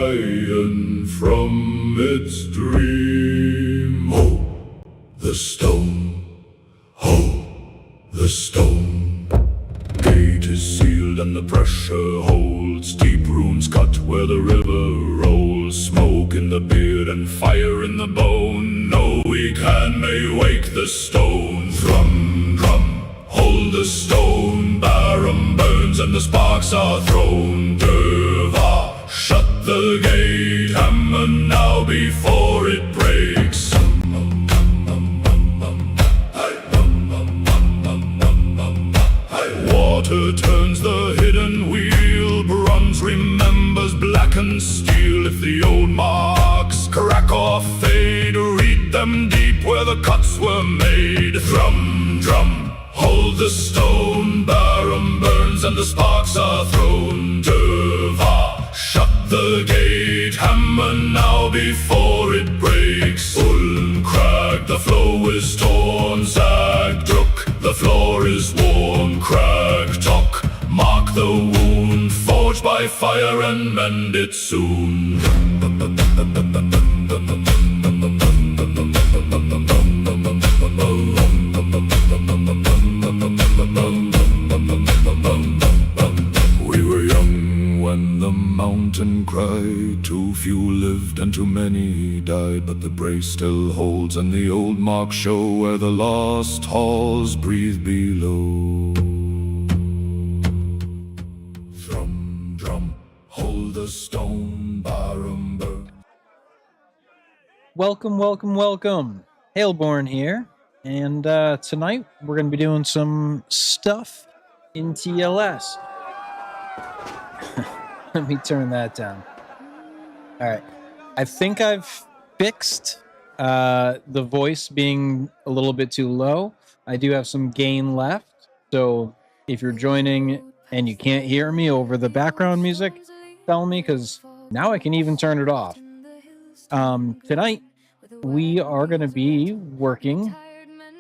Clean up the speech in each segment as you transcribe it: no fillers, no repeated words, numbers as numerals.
lion from its dream. Ho, the stone. Ho, the stone. Gate is sealed and the pressure holds. Deep runes cut where the river rolls. Smoke in the beard and fire in the bone. No weak hand may wake the stone. Drum, drum, hold the stone. Barren burns and the sparks are thrown. Durva, shut the gate. Hammer now before it breaks. Water turns the hidden wheel. Bronze remembers blackened steel. If the old marks crack or fade, read them deep where the cuts were made. Drum, drum, hold the stone. Barren burns and the sparks are thrown. Durva, shut the gate. Hammer now before it breaks. Ulkrag, the flow is torn. Zagdruk, the floor is worn. Crag talk, mark the wound. Forged by fire and mend it soon. We were young when the mountain cried. Too few lived and too many died. But the brace still holds and the old marks show where the lost halls breathe below. Drum, drum, hold the stone. Barren burn. Welcome, welcome, welcome. Hailborn here, and tonight we're going to be doing some stuff in TLS. Let me turn that down. All right. I think I've fixed the voice being a little bit too low. I do have some gain left, so if you're joining and you can't hear me over the background music, tell me, because now I can even turn it off. Tonight, we are going to be working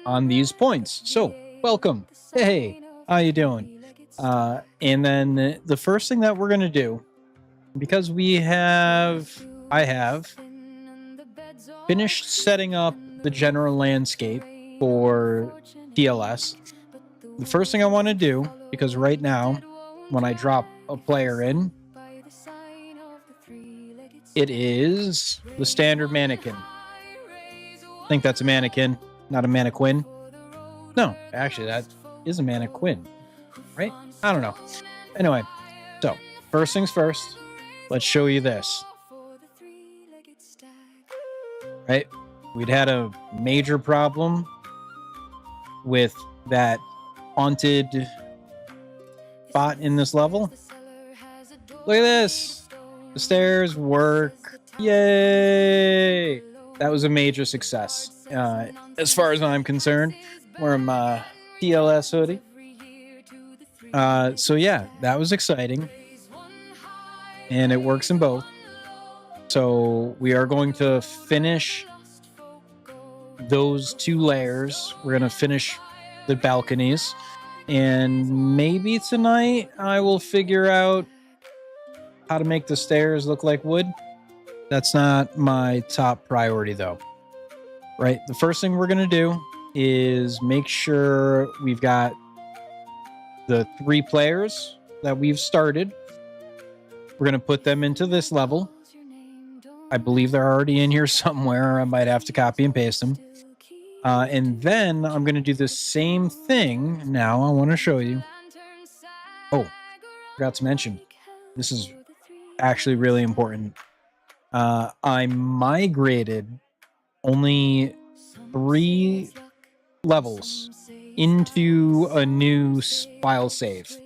on these points. So, welcome. Hey, how you doing? And then the first thing that we're going to do, because I have finished setting up the general landscape for TLS. The first thing I want to do, because right now, when I drop a player in, it is the standard mannequin. I think that's a mannequin, not a mannequin. No, actually, that is a mannequin, right? I don't know. Anyway, so first things first, let's show you this. Right? We'd had a major problem with that haunted spot in this level. Look at this. The stairs work. Yay! That was a major success. As far as I'm concerned, wearing my TLS hoodie. So yeah, that was exciting. And it works in both. So we are going to finish those two layers. We're going to finish the balconies. And maybe tonight I will figure out how to make the stairs look like wood. That's not my top priority, though. Right? The first thing we're going to do is make sure we've got the 3 players that we've started. We're going to put them into this level. I believe they're already in here somewhere. I might have to copy and paste them. And then I'm going to do the same thing. Now I want to show you. Oh, forgot to mention. This is actually really important. I migrated only 3 levels into a new file save.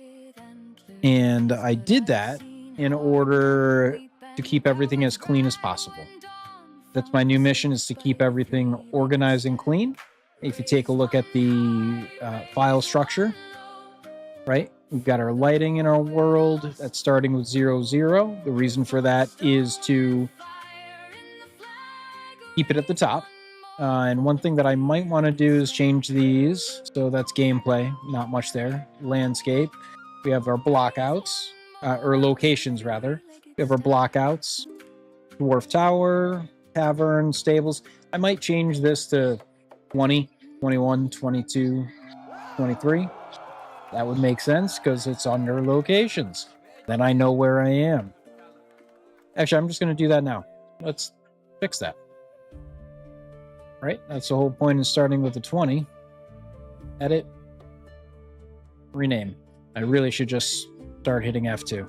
And I did that in order to keep everything as clean as possible. That's my new mission, is to keep everything organized and clean. If you take a look at the file structure, right? We've got our lighting in our world that's starting with 0, 0. The reason for that is to keep it at the top. And one thing that I might want to do is change these. So that's gameplay, not much there. Landscape. We have our blockouts, or locations rather. We have our blockouts. Dwarf Tower, Tavern, Stables. I might change this to 20, 21, 22, 23. That would make sense because it's under locations. Then I know where I am. Actually, I'm just going to do that now. Let's fix that. Right? That's the whole point in starting with the 20. Edit. Rename. I really should just start hitting F2.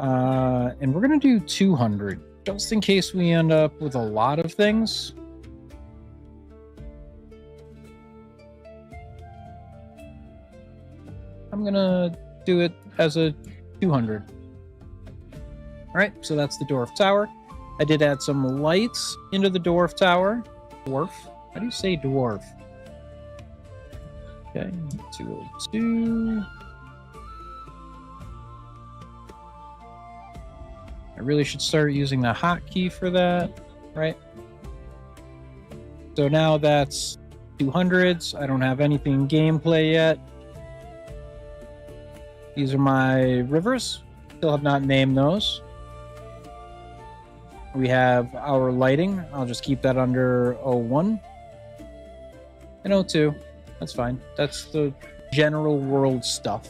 And we're going to do 200, just in case we end up with a lot of things. I'm going to do it as a 200. All right, so that's the Dwarf Tower. I did add some lights into the Dwarf Tower. Dwarf? How do you say dwarf? Okay, 202. I really should start using the hotkey for that, right? So now that's 200s. I don't have anything in gameplay yet. These are my rivers. Still have not named those. We have our lighting. I'll just keep that under 01 and 02. That's fine. That's the general world stuff.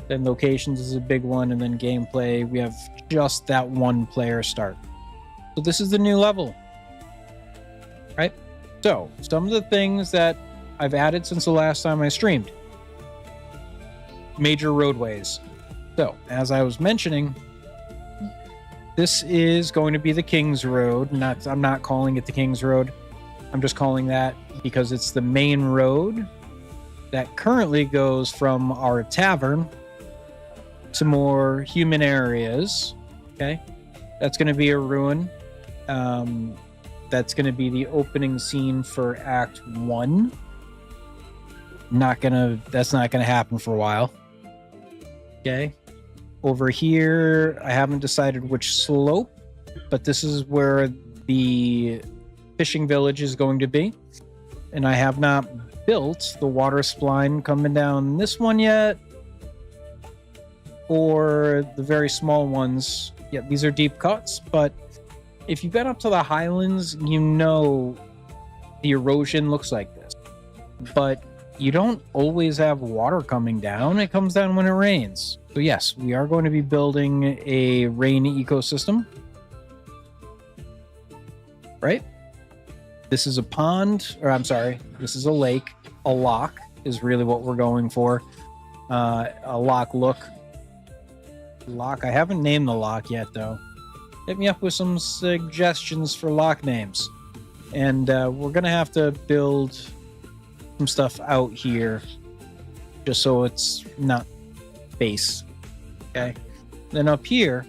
Then locations is a big one, and then gameplay, we have just that one player start. So this is the new level, right? So some of the things that I've added since the last time I streamed. Major roadways. So as I was mentioning, this is going to be the King's Road. I'm not calling it the King's Road. I'm just calling that because it's the main road that currently goes from our tavern to more human areas. Okay, that's going to be a ruin. That's going to be the opening scene for Act 1. That's not gonna happen for a while. Okay, over here I haven't decided which slope, but this is where the fishing village is going to be, and I have not built the water spline coming down this one yet, or the very small ones. Yeah, these are deep cuts, but if you've been up to the highlands, you know the erosion looks like this. But you don't always have water coming down. It comes down when it rains. So yes, we are going to be building a rain ecosystem. Right? This is a pond, or I'm sorry, this is a lake. A lock is really what we're going for. A lock look. Lock. I haven't named the lock yet, though. Hit me up with some suggestions for lock names. And we're going to have to build some stuff out here just so it's not base. Okay. Then up here.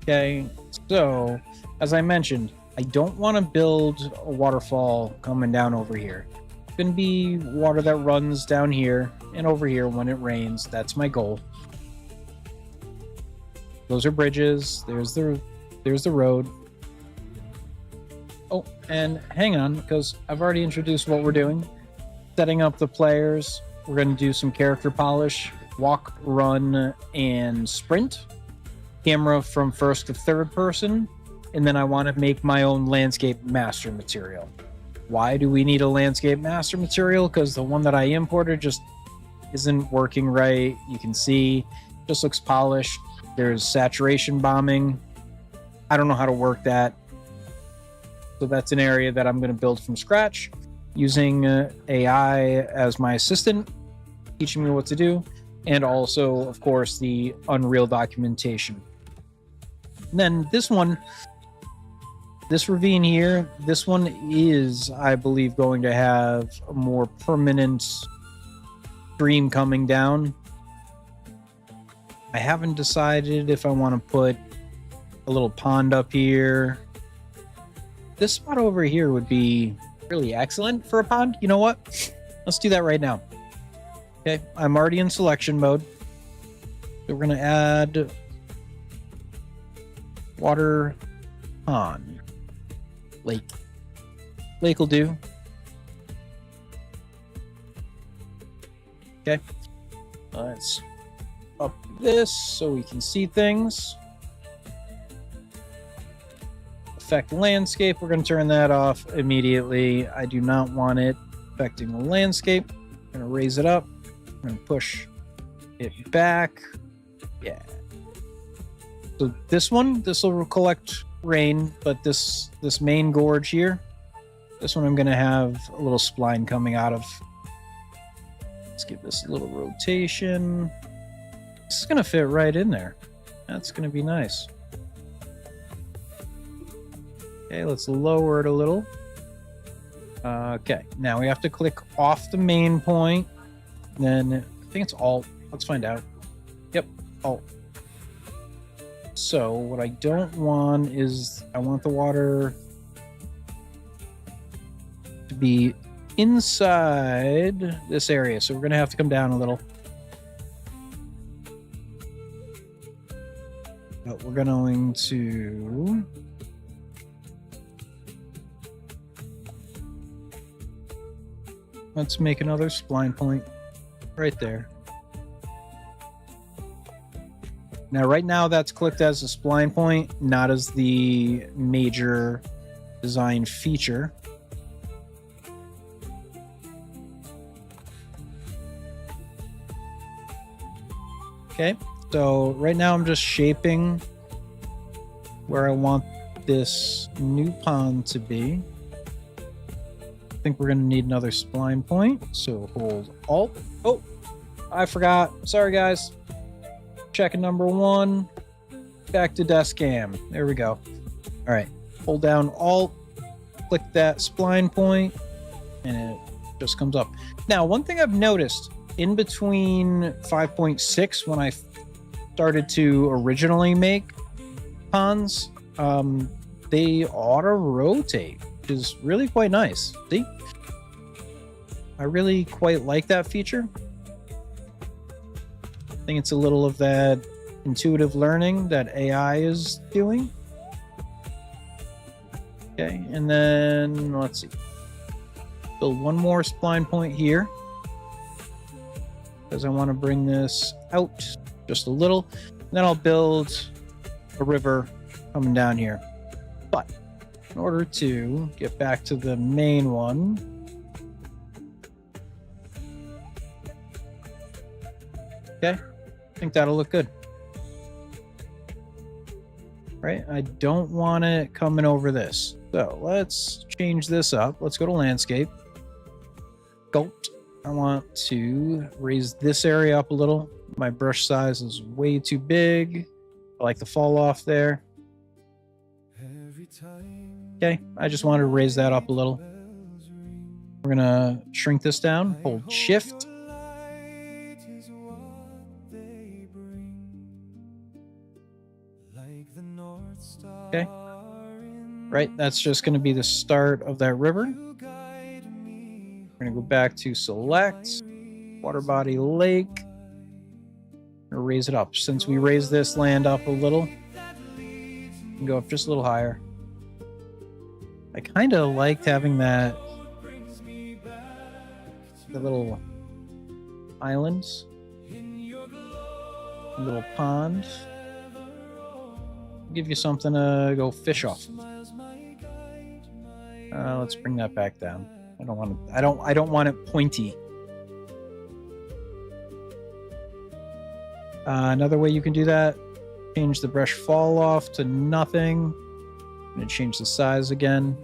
Okay. So, as I mentioned, I don't want to build a waterfall coming down over here. It's going to be water that runs down here and over here when it rains. That's my goal. Those are bridges. There's the road. Oh, and hang on, because I've already introduced what we're doing. Setting up the players. We're going to do some character polish. Walk, run, and sprint. Camera from first to third person. And then I want to make my own landscape master material. Why do we need a landscape master material? Because the one that I imported just isn't working right. You can see, just looks polished. There's saturation bombing. I don't know how to work that. So that's an area that I'm going to build from scratch using AI as my assistant, teaching me what to do. And also, of course, the Unreal documentation. And then this one, this ravine here, this one is, I believe, going to have a more permanent stream coming down. I haven't decided if I want to put a little pond up here. This spot over here would be really excellent for a pond. You know what? Let's do that right now. Okay, I'm already in selection mode. So we're going to add water pond. Lake. Lake will do. Okay. Let's up this so we can see things. affect landscape. We're going to turn that off immediately. I do not want it affecting the landscape. I'm going to raise it up. I'm going to push it back. Yeah. So this will collect rain, but this main gorge here, this one I'm going to have a little spline coming out of. Let's give this a little rotation. This is going to fit right in there. That's going to be nice. Okay, let's lower it a little. Okay, now we have to click off the main point. Then I think it's Alt. Let's find out. Yep, Alt. So what I don't want is I want the water to be inside this area. So we're going to have to come down a little. But we're going to... Let's make another spline point right there. Now, right now, that's clicked as a spline point, not as the major design feature. Okay, so right now I'm just shaping where I want this new pond to be. I think we're going to need another spline point, so hold Alt. Oh, I forgot. Sorry, guys. Checking number 1. Back to desk cam. There we go. All right. Hold down Alt. Click that spline point, and it just comes up. Now, one thing I've noticed in between 5.6, when I started to originally make ponds, they auto rotate, which is really quite nice. See? I really quite like that feature. I think it's a little of that intuitive learning that AI is doing. Okay, and then let's see. Build one more spline point here, because I want to bring this out just a little. And then I'll build a river coming down here. But in order to get back to the main one, okay, I think that'll look good. Right, I don't want it coming over this. So let's change this up. Let's go to landscape. Sculpt. I want to raise this area up a little. My brush size is way too big. I like the fall off there. Okay, I just wanted to raise that up a little. We're gonna shrink this down, hold Shift. Okay, right, that's just gonna be the start of that river. We're gonna go back to select, water body lake. Or raise it up. Since we raised this land up a little, and go up just a little higher. I kind of liked having that the little islands, a little pond. Give you something to go fish off. Let's bring that back down. I don't want it. I don't want it pointy. Another way you can do that: change the brush fall off to nothing. I'm gonna change the size again.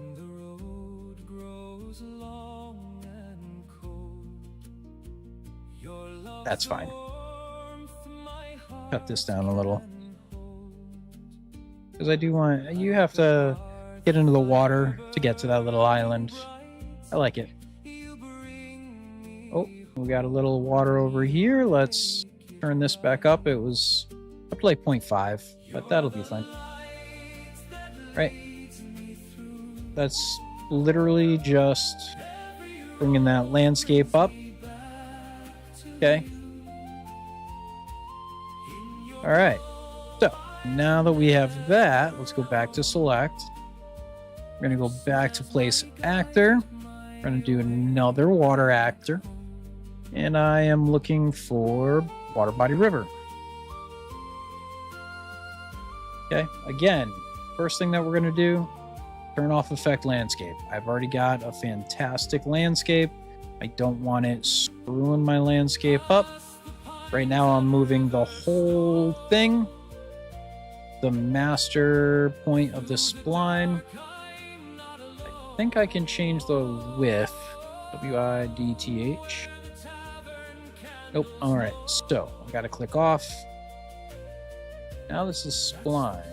That's fine. Cut this down a little. Because I do want... You have to get into the water to get to that little island. I like it. Oh, we got a little water over here. Let's turn this back up. It was up to like 0.5, but that'll be fine. Right. That's literally just bringing that landscape up. Okay. All right. So now that we have that, let's go back to select. We're going to go back to place actor. We're going to do another water actor. And I am looking for water body river. Okay. Again, first thing that we're going to do Turn off affect landscape. I've already got a fantastic landscape. I don't want it screwing my landscape up. Right now I'm moving the whole thing. The master point of the spline. I think I can change the width. WIDTH. Nope. All right. So I got to click off. Now this is spline.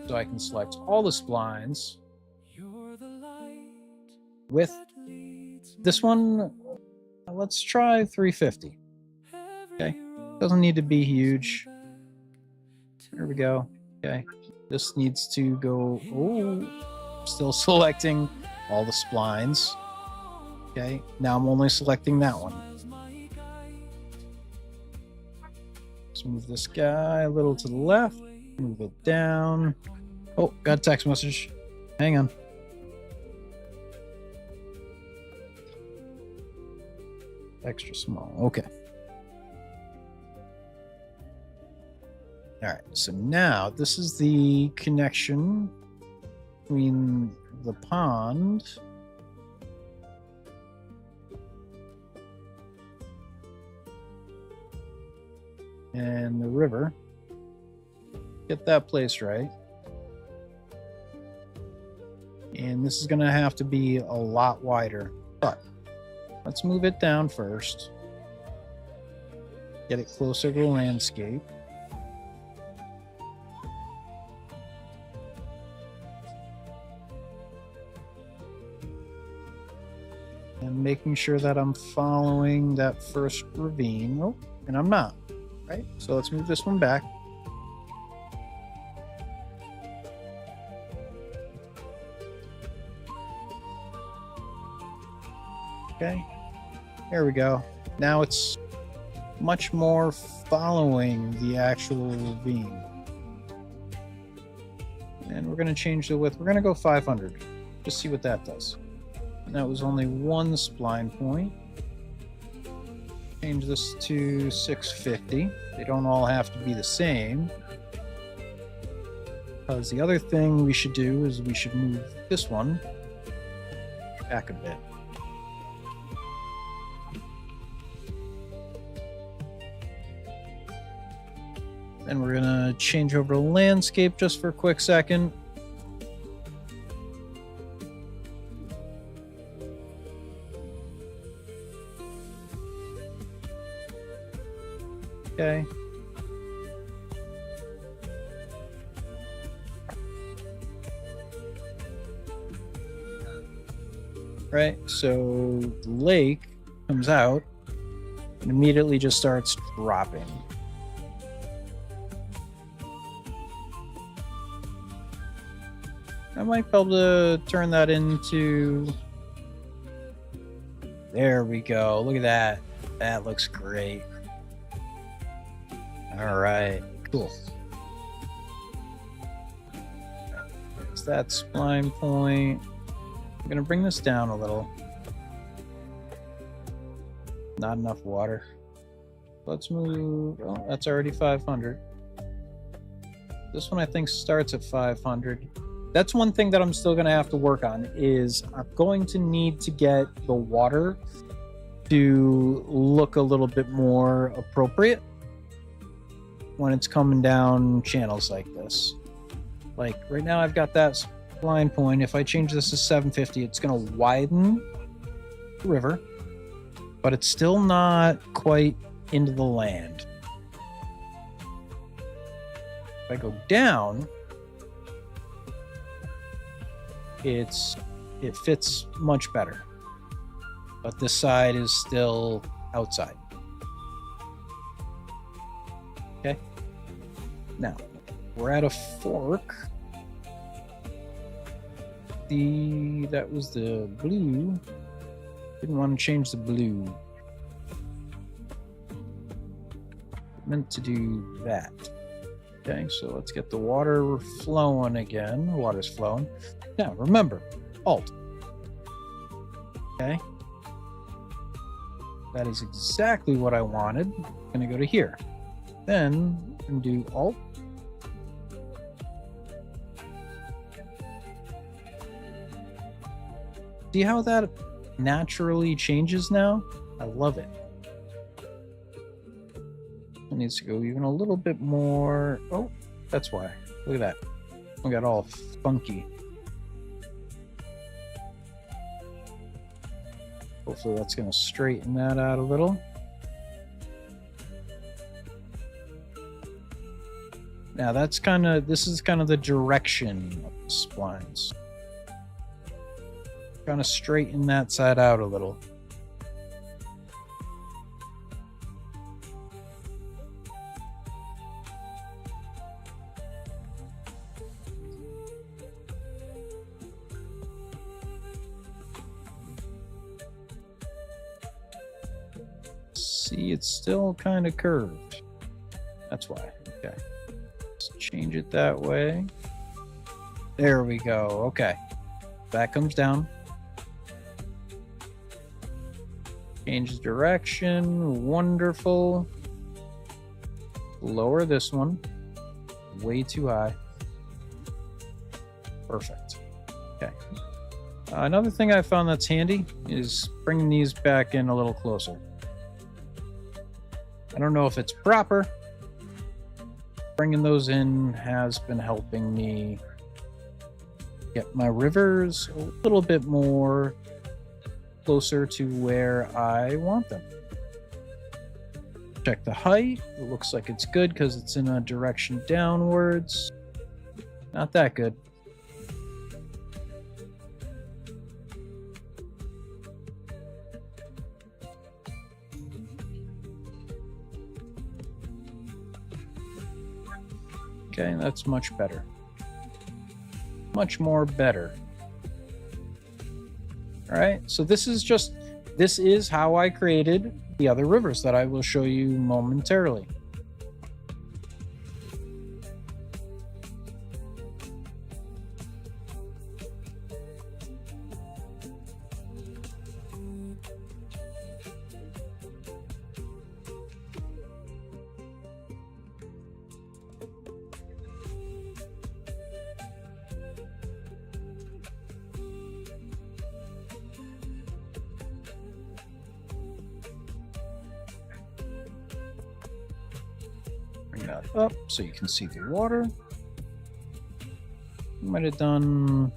So I can select all the splines. Width. This one, let's try 350. Okay. Doesn't need to be huge. There we go. Okay. This needs to go. Oh, still selecting all the splines. Okay. Now I'm only selecting that one. Let's move this guy a little to the left. Move it down. Oh, got a text message. Hang on. Extra small. Okay. All right. So now this is the connection between the pond and the river. Get that placed right. And this is going to have to be a lot wider. But let's move it down first. Get it closer to the landscape. And making sure that I'm following that first ravine. Oh, and I'm not. Right? So let's move this one back. Okay, there we go. Now it's much more following the actual ravine. And we're going to change the width. We're going to go 500. Just see what that does. And that was only one spline point. Change this to 650. They don't all have to be the same. Because the other thing we should do is we should move this one back a bit. Then we're gonna change over to landscape just for a quick second. Okay. Right, so the lake comes out and immediately just starts dropping. I might be able to turn that into... There we go. Look at that. That looks great. All right. Cool. There's that spline point. I'm going to bring this down a little. Not enough water. Let's move... Oh, that's already 500. This one I think starts at 500. That's one thing that I'm still going to have to work on is I'm going to need to get the water to look a little bit more appropriate when it's coming down channels like this. Like right now I've got that line point. If I change this to 750, it's going to widen the river, but it's still not quite into the land. If I go down, it fits much better, but this side is still outside. Okay, now we're at a fork. That was the blue. Didn't want to change the blue. Meant to do that. Okay, so let's get the water flowing again. Water's flowing. Now, remember, Alt. Okay. That is exactly what I wanted. I'm going to go to here. Then, I'm going to do Alt. See how that naturally changes now? I love it. It needs to go even a little bit more. Oh, that's why. Look at that. We got all funky. Hopefully that's going to straighten that out a little. Now that's this is kind of the direction of the splines. Kind of straighten that side out a little. See, it's still kind of curved. That's why. Okay. Let's change it that way. There we go. Okay. That comes down. Change direction. Wonderful. Lower this one. Way too high. Perfect. Okay. Another thing I found that's handy is bringing these back in a little closer. I don't know if it's proper. Bringing those in has been helping me get my rivers a little bit more closer to where I want them. Check the height. It looks like it's good because it's in a direction downwards. Not that good. Okay, that's much better. Much more better. All right, so this is how I created the other rivers that I will show you momentarily. Bring that up so you can see the water. Might have done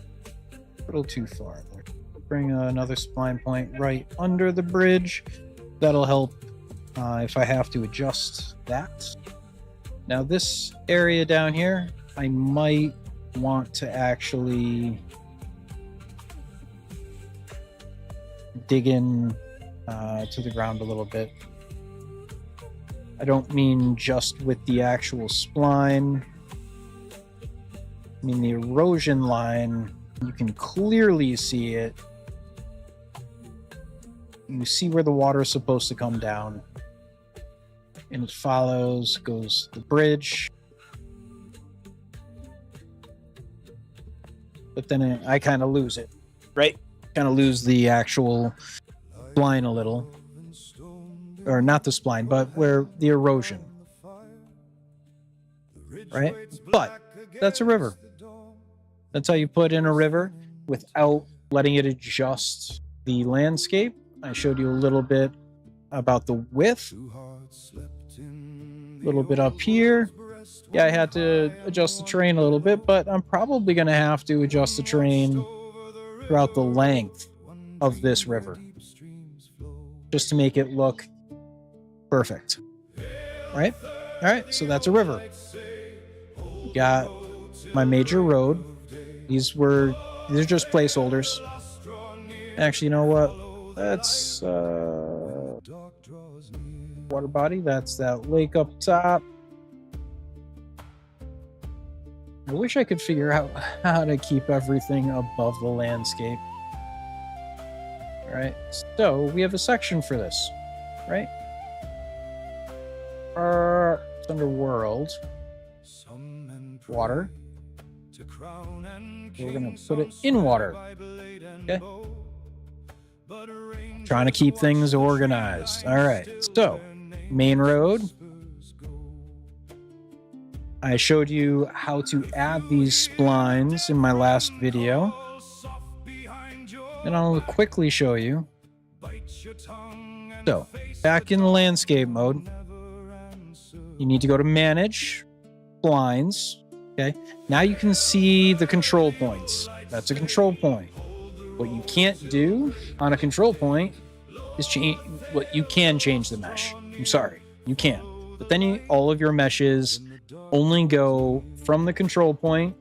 a little too far there. Bring another spline point right under the bridge. That'll help if I have to adjust that. Now this area down here, I might want to actually dig in to the ground a little bit. I don't mean just with the actual spline. I mean the erosion line, you can clearly see it. You see where the water is supposed to come down. And it follows, goes the bridge. But then I kind of lose it, right? Kind of lose the actual spline a little. Or not the spline, but where the erosion. Right? But that's a river. That's how you put in a river without letting it adjust the landscape. I showed you a little bit about the width. A little bit up here. Yeah, I had to adjust the terrain a little bit, but I'm probably going to have to adjust the terrain throughout the length of this river just to make it look perfect. Right? All right, so that's a river. Got my major road. These are just placeholders. Actually, you know what? That's water body. That's that lake up top. I wish I could figure out how to keep everything above the landscape. All right, so we have a section for this, right? It's under world. Water. We're going to put it in water. Okay. Trying to keep things organized. All right. So, main road. I showed you how to add these splines in my last video. And I'll quickly show you. So, back in landscape mode, you need to go to Manage, Blinds. Okay, now you can see the control points. That's a control point. What you can't do on a control point is change. What you can change the mesh. I'm sorry, you can. But then all of your meshes only go from the control point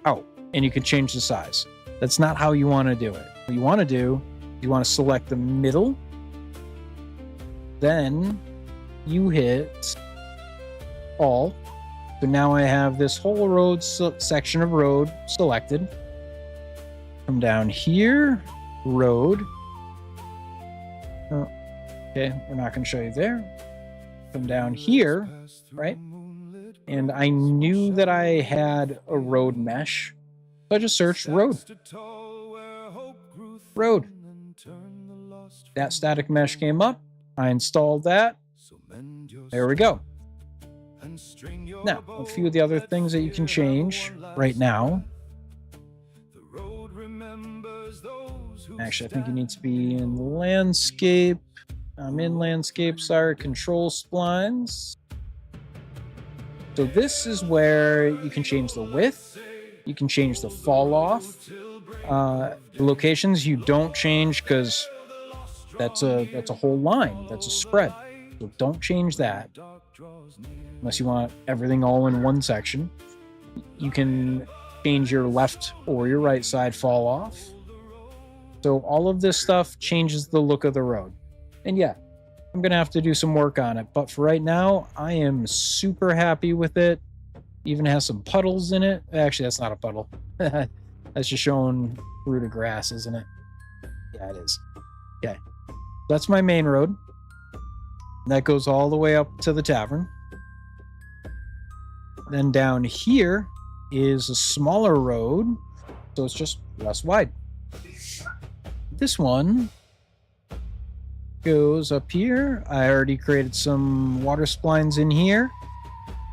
out, and you can change the size. That's not how you want to do it. What you want to do, you want to select the middle, then you hit all. So now I have this whole road section of road selected. Come down here, road. Oh, okay, we're not going to show you there. Come down here, right? And I knew that I had a road mesh. So I just searched road. Road. That static mesh came up. I installed that. There we go. Now, a few of the other things that you can change right now. Actually, I think you need to be in landscape. I'm in landscape, sorry, control splines. So this is where you can change the width. You can change the fall off. The locations you don't change because that's a whole line. That's a spread. So don't change that unless you want everything all in one section. You can change your left or your right side fall off. So all of this stuff changes the look of the road. And yeah, I'm going to have to do some work on it. But for right now, I am super happy with it. Even has some puddles in it. Actually, that's not a puddle. That's just showing root of grass, isn't it? Yeah, it is. Okay. That's my main road. That goes all the way up to the tavern. Then down here is a smaller road, so it's just less wide. This one goes up here. I already created some water splines in here,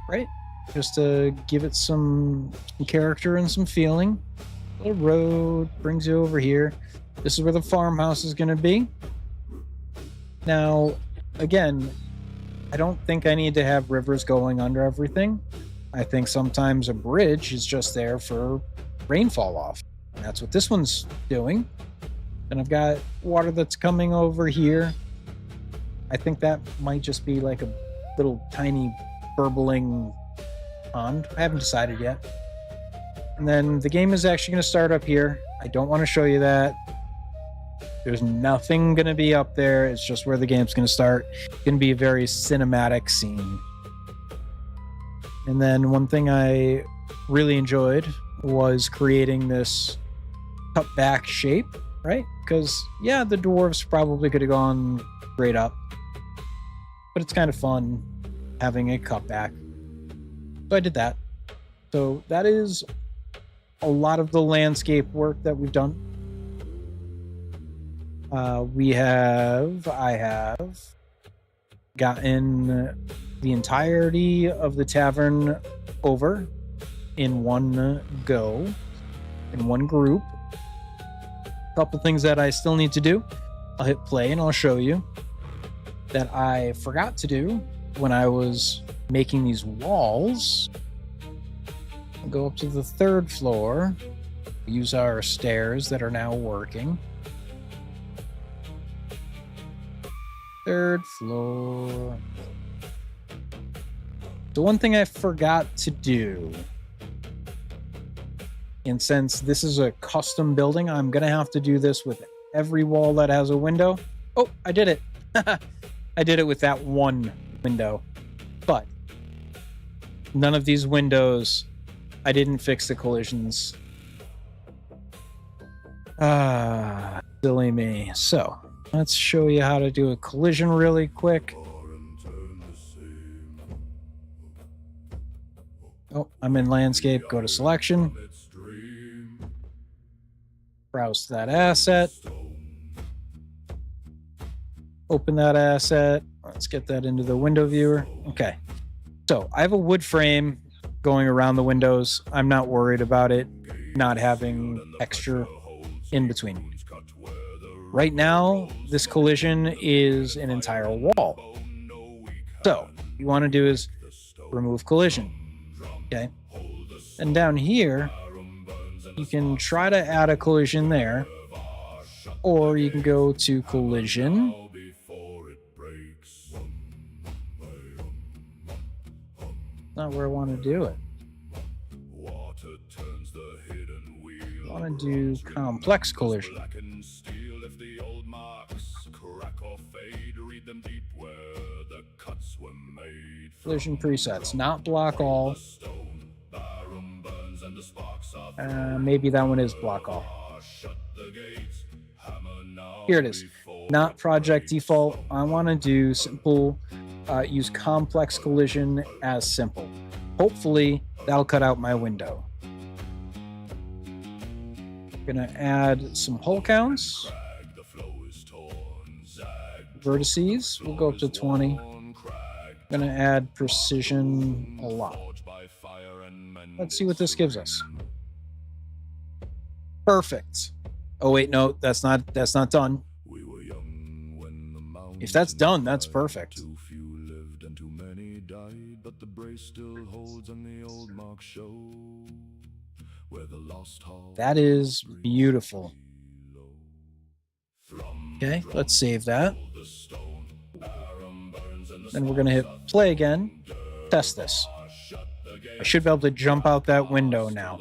right? Just to give it some character and some feeling. Little road brings you over here. This is where the farmhouse is going to be. Now, again, I don't think I need to have rivers going under everything. I think sometimes a bridge is just there for rainfall off. And that's what this one's doing. And I've got water that's coming over here. I think that might just be like a little tiny burbling pond. I haven't decided yet. And then the game is actually going to start up here. I don't want to show you that. There's nothing going to be up there. It's just where the game's going to start. It's going to be a very cinematic scene. And then one thing I really enjoyed was creating this cut back shape, right? Because, yeah, the dwarves probably could have gone straight up. But it's kind of fun having a cut back. So I did that. So that is a lot of the landscape work that we've done. I have gotten the entirety of the tavern over in one go, in one group. A couple things that I still need to do. I'll hit play and I'll show you that I forgot to do when I was making these walls. I'll go up to the third floor, use our stairs that are now working. Third floor. So one thing I forgot to do, and since this is a custom building, I'm going to have to do this with every wall that has a window. Oh, I did it. I did it with that one window. But none of these windows, I didn't fix the collisions. Silly me. So let's show you how to do a collision really quick. Oh, I'm in landscape. Go to selection. Browse to that asset. Open that asset. Let's get that into the window viewer. Okay. So I have a wood frame going around the windows. I'm not worried about it not having texture in between. Right now, this collision is an entire wall. So what you want to do is remove collision. Okay. And down here, you can try to add a collision there, or you can go to collision. Not where I want to do it. I want to do complex collision. Collision presets, not block all. Maybe that one is block all. Here it is. Not project default. I want to do simple, use complex collision as simple. Hopefully that'll cut out my window. Gonna add some hole counts. Vertices, we'll go up to 20. Gonna add precision a lot. Let's see what this gives us. Perfect. Oh wait, no, that's not done. If that's done, that's perfect. That is beautiful. Okay, let's save that. Then we're gonna hit play again. Test this. I should be able to jump out that window now.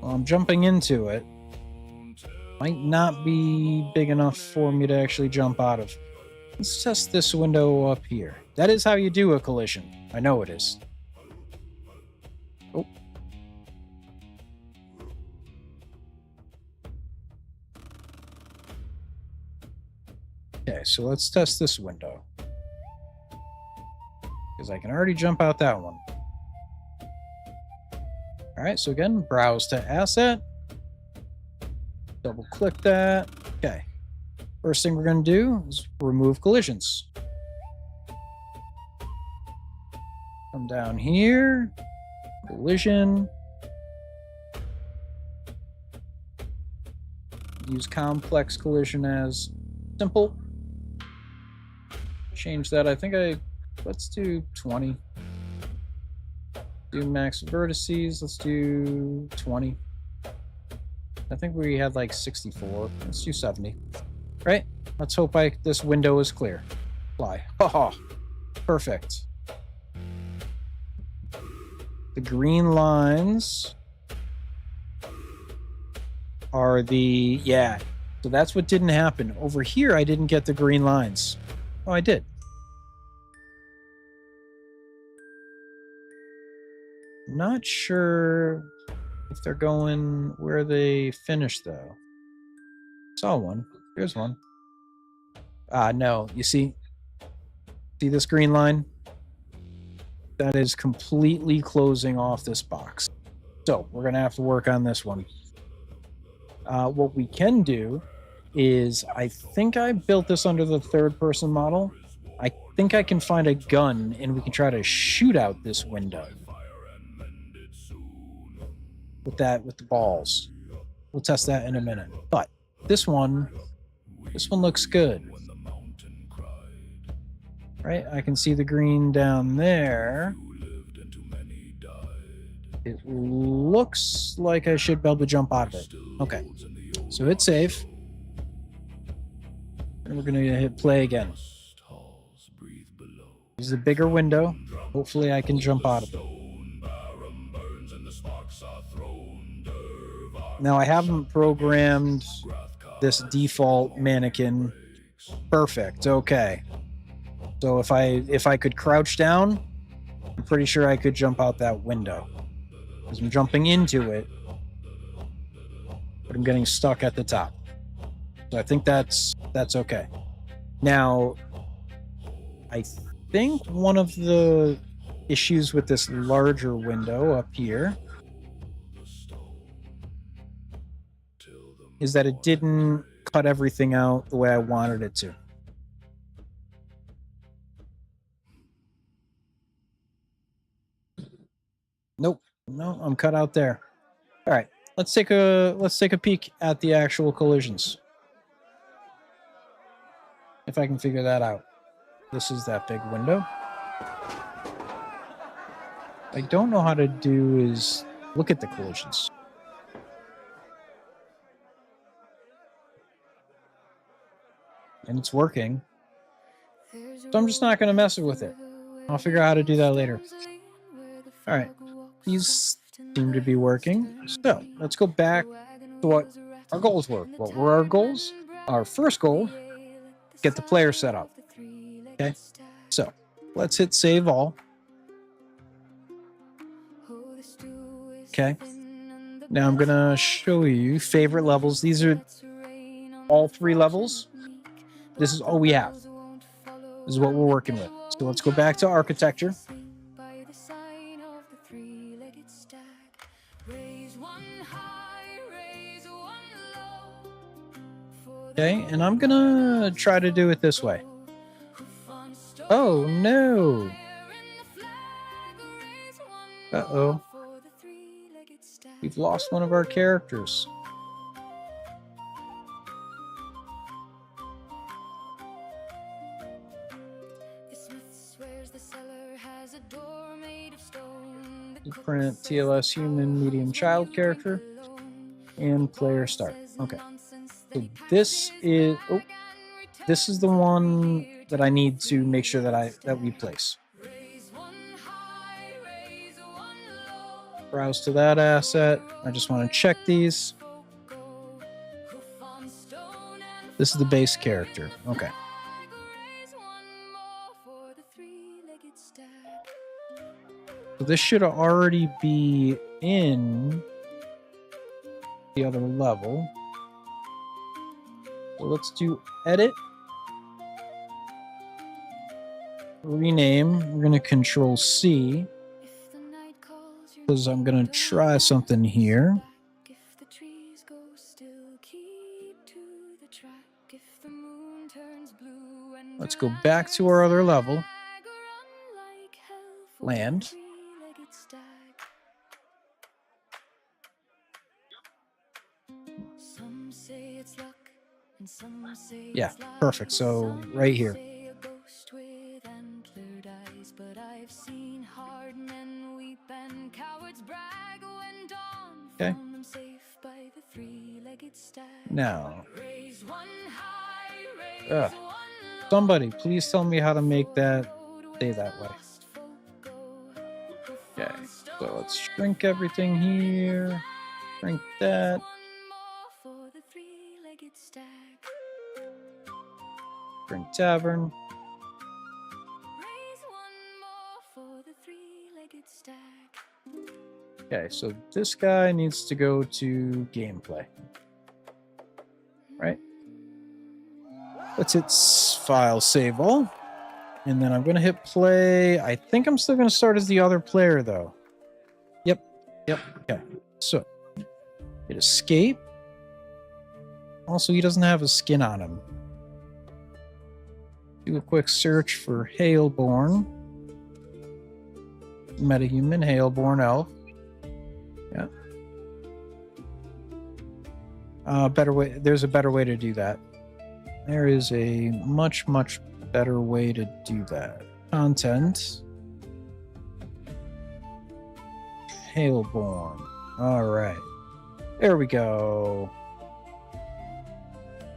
Well, I'm jumping into it. Might not be big enough for me to actually jump out of. Let's test this window up here. That is how you do a collision. I know it is. Oh. Okay, so let's test this window. Because I can already jump out that one. All right, so again, browse to asset. Double click that. Okay. First thing we're going to do is remove collisions. Come down here. Collision. Use complex collision as simple. Change that. Let's do 20. Do max vertices. Let's do 20. I think we had like 64. Let's do 70. Right? Let's hope this window is clear. Fly. Haha. Perfect. The green lines are yeah. So that's what didn't happen. Over here, I didn't get the green lines. Oh, I did. Not sure if they're going where they finished, though. Saw one. Here's one. No. You see this green line? That is completely closing off this box. So we're going to have to work on this one. What we can do is, I think I built this under the third-person model. I think I can find a gun, and we can try to shoot out this window. With the balls. We'll test that in a minute. But this one looks good. Right? I can see the green down there. It looks like I should be able to jump out of it. Okay. So hit save. And we're going to hit play again. This is a bigger window. Hopefully I can jump out of it. Now I haven't programmed this default mannequin. Perfect. Okay. So if I could crouch down, I'm pretty sure I could jump out that window. Because I'm jumping into it, but I'm getting stuck at the top. So I think that's okay. Now, I think one of the issues with this larger window up here is that it didn't cut everything out the way I wanted it to. Nope. No, I'm cut out there. All right. Let's take a peek at the actual collisions. If I can figure that out. This is that big window. I don't know how to do is look at the collisions. And it's working. So I'm just not going to mess with it. I'll figure out how to do that later. All right. These seem to be working. So let's go back to what our goals were. What were our goals? Our first goal, get the player set up. Okay. So let's hit save all. Okay. Now I'm going to show you favorite levels. These are all 3 levels. This is all we have. This is what we're working with. So let's go back to architecture. Okay, and I'm gonna try to do it this way. Oh no! Uh-oh. We've lost one of our characters. Print TLS human medium child character and player start. Okay. So this is the one that I need to make sure that we place. Browse to that asset. I just want to check these. This is the base character. Okay. So this should already be in the other level. So let's do edit. Rename. We're going to control C. Because I'm going to try something here. Let's go back to our other level. Land. Yeah, perfect. So right here. Okay. Now, somebody, please tell me how to make that stay that way. Okay, so let's shrink everything here. Shrink that. Shrink tavern. Okay, so this guy needs to go to gameplay. Right? Let's hit file, save all. And then I'm going to hit play. I think I'm still going to start as the other player, though. Yep. Okay. So, hit escape. Also, he doesn't have a skin on him. Do a quick search for Hailborn. Metahuman, Hailborn elf. Yeah. Better way. There's a better way to do that. There is a much better way to do that. Content. Hailborn. All right. There we go.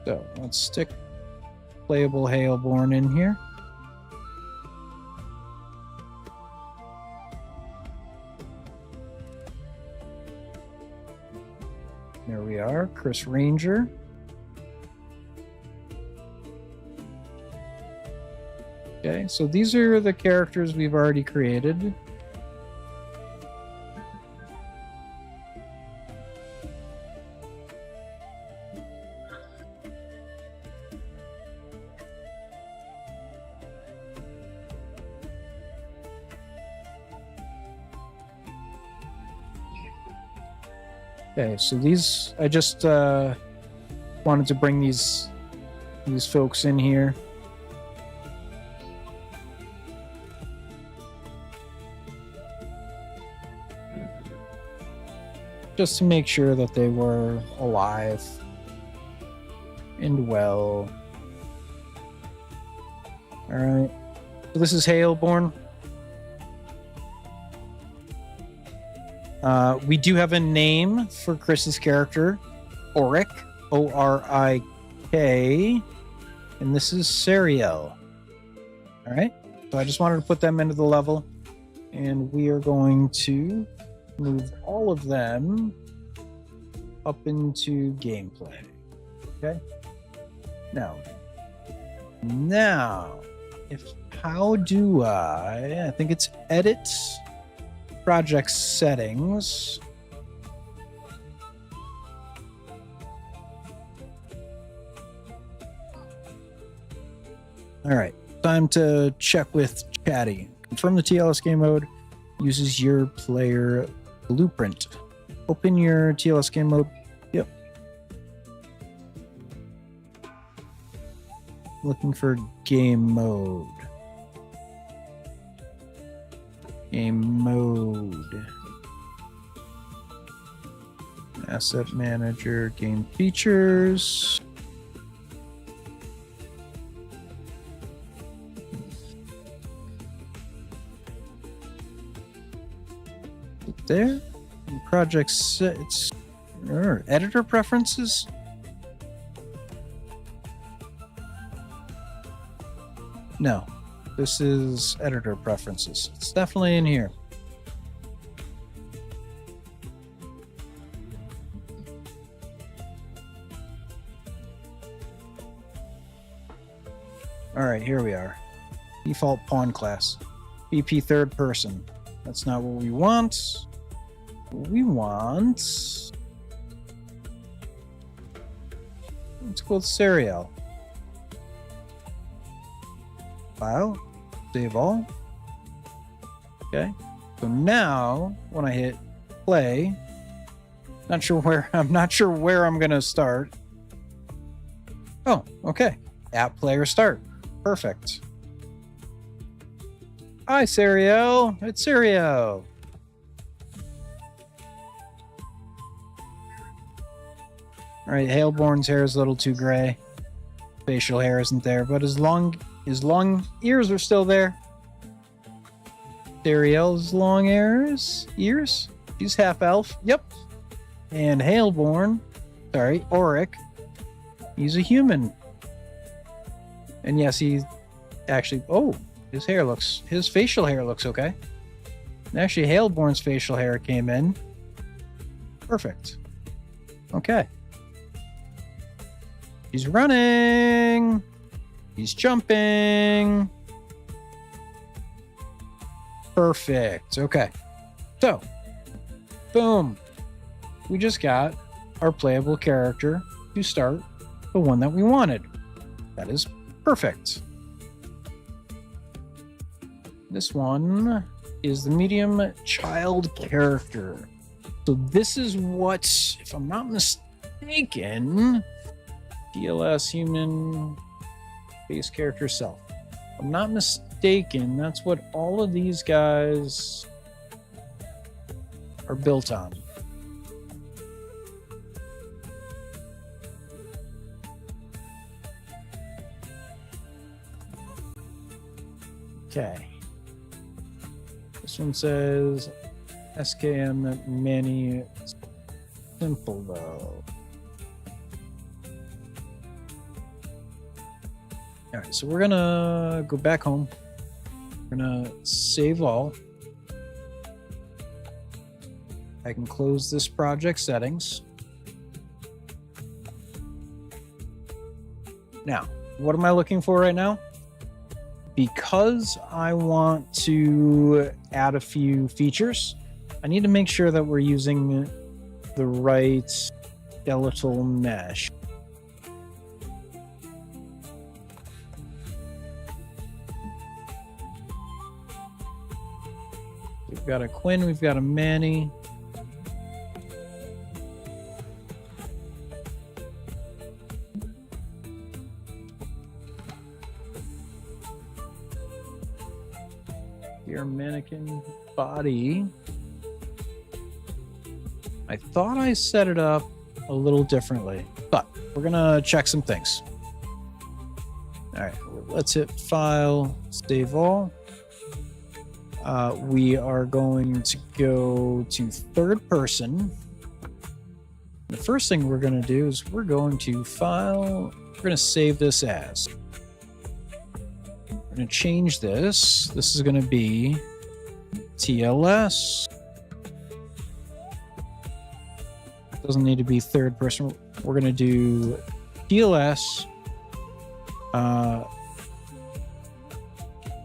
So let's stick playable Hailborn in here. There we are, Chris Ranger. Okay, so these are the characters we've already created. Okay, so these, I just wanted to bring these folks in here. just to make sure that they were alive and well. All right. So this is Hailborn. We do have a name for Chris's character, Orik, O-R-I-K, and this is Sariel. All right. So I just wanted to put them into the level, and we are going to move all of them up into gameplay. Okay. Now, how do I think it's edit project settings. All right, time to check with Chatty. Confirm the TLS game mode uses your player blueprint. Open your TLS game mode. Yep. Looking for game mode. Game mode. Asset manager, game features. There. Project set. It's editor preferences. No, this is editor preferences. It's definitely in here. All right, here we are. Default pawn class. BP third person. That's not what we want. We want. Let's go with Sariel. File. Save all. Okay. So now when I hit play, I'm not sure where I'm gonna start. Oh, okay. App player start. Perfect. Hi, Sariel. It's Sariel. All right, Hailborn's hair is a little too gray. Facial hair isn't there, but his long ears are still there. Sariel's long ears? She's half elf. Yep. And Orik, he's a human. And yes, he actually, his facial hair looks okay. And actually, Hailborn's facial hair came in. Perfect. Okay. He's running. He's jumping. Perfect. Okay. So, boom. We just got our playable character to start the one that we wanted. That is perfect. This one is the medium child character. So this is what, if I'm not mistaken, TLS human base character self. If I'm not mistaken, that's what all of these guys are built on. Okay. This one says SKM many simple though. All right, so we're gonna go back home. We're gonna save all. I can close this project settings. Now, what am I looking for right now? Because I want to add a few features, I need to make sure that we're using the right skeletal mesh. We've got a Quinn, we've got a Manny. Your mannequin body. I thought I set it up a little differently, but we're gonna check some things. All right, let's hit File, Save All. We are going to go to third person. The first thing we're going to do is we're going to File. We're going to save this as. We're going to change this. This is going to be TLS. Doesn't need to be third person. We're going to do TLS.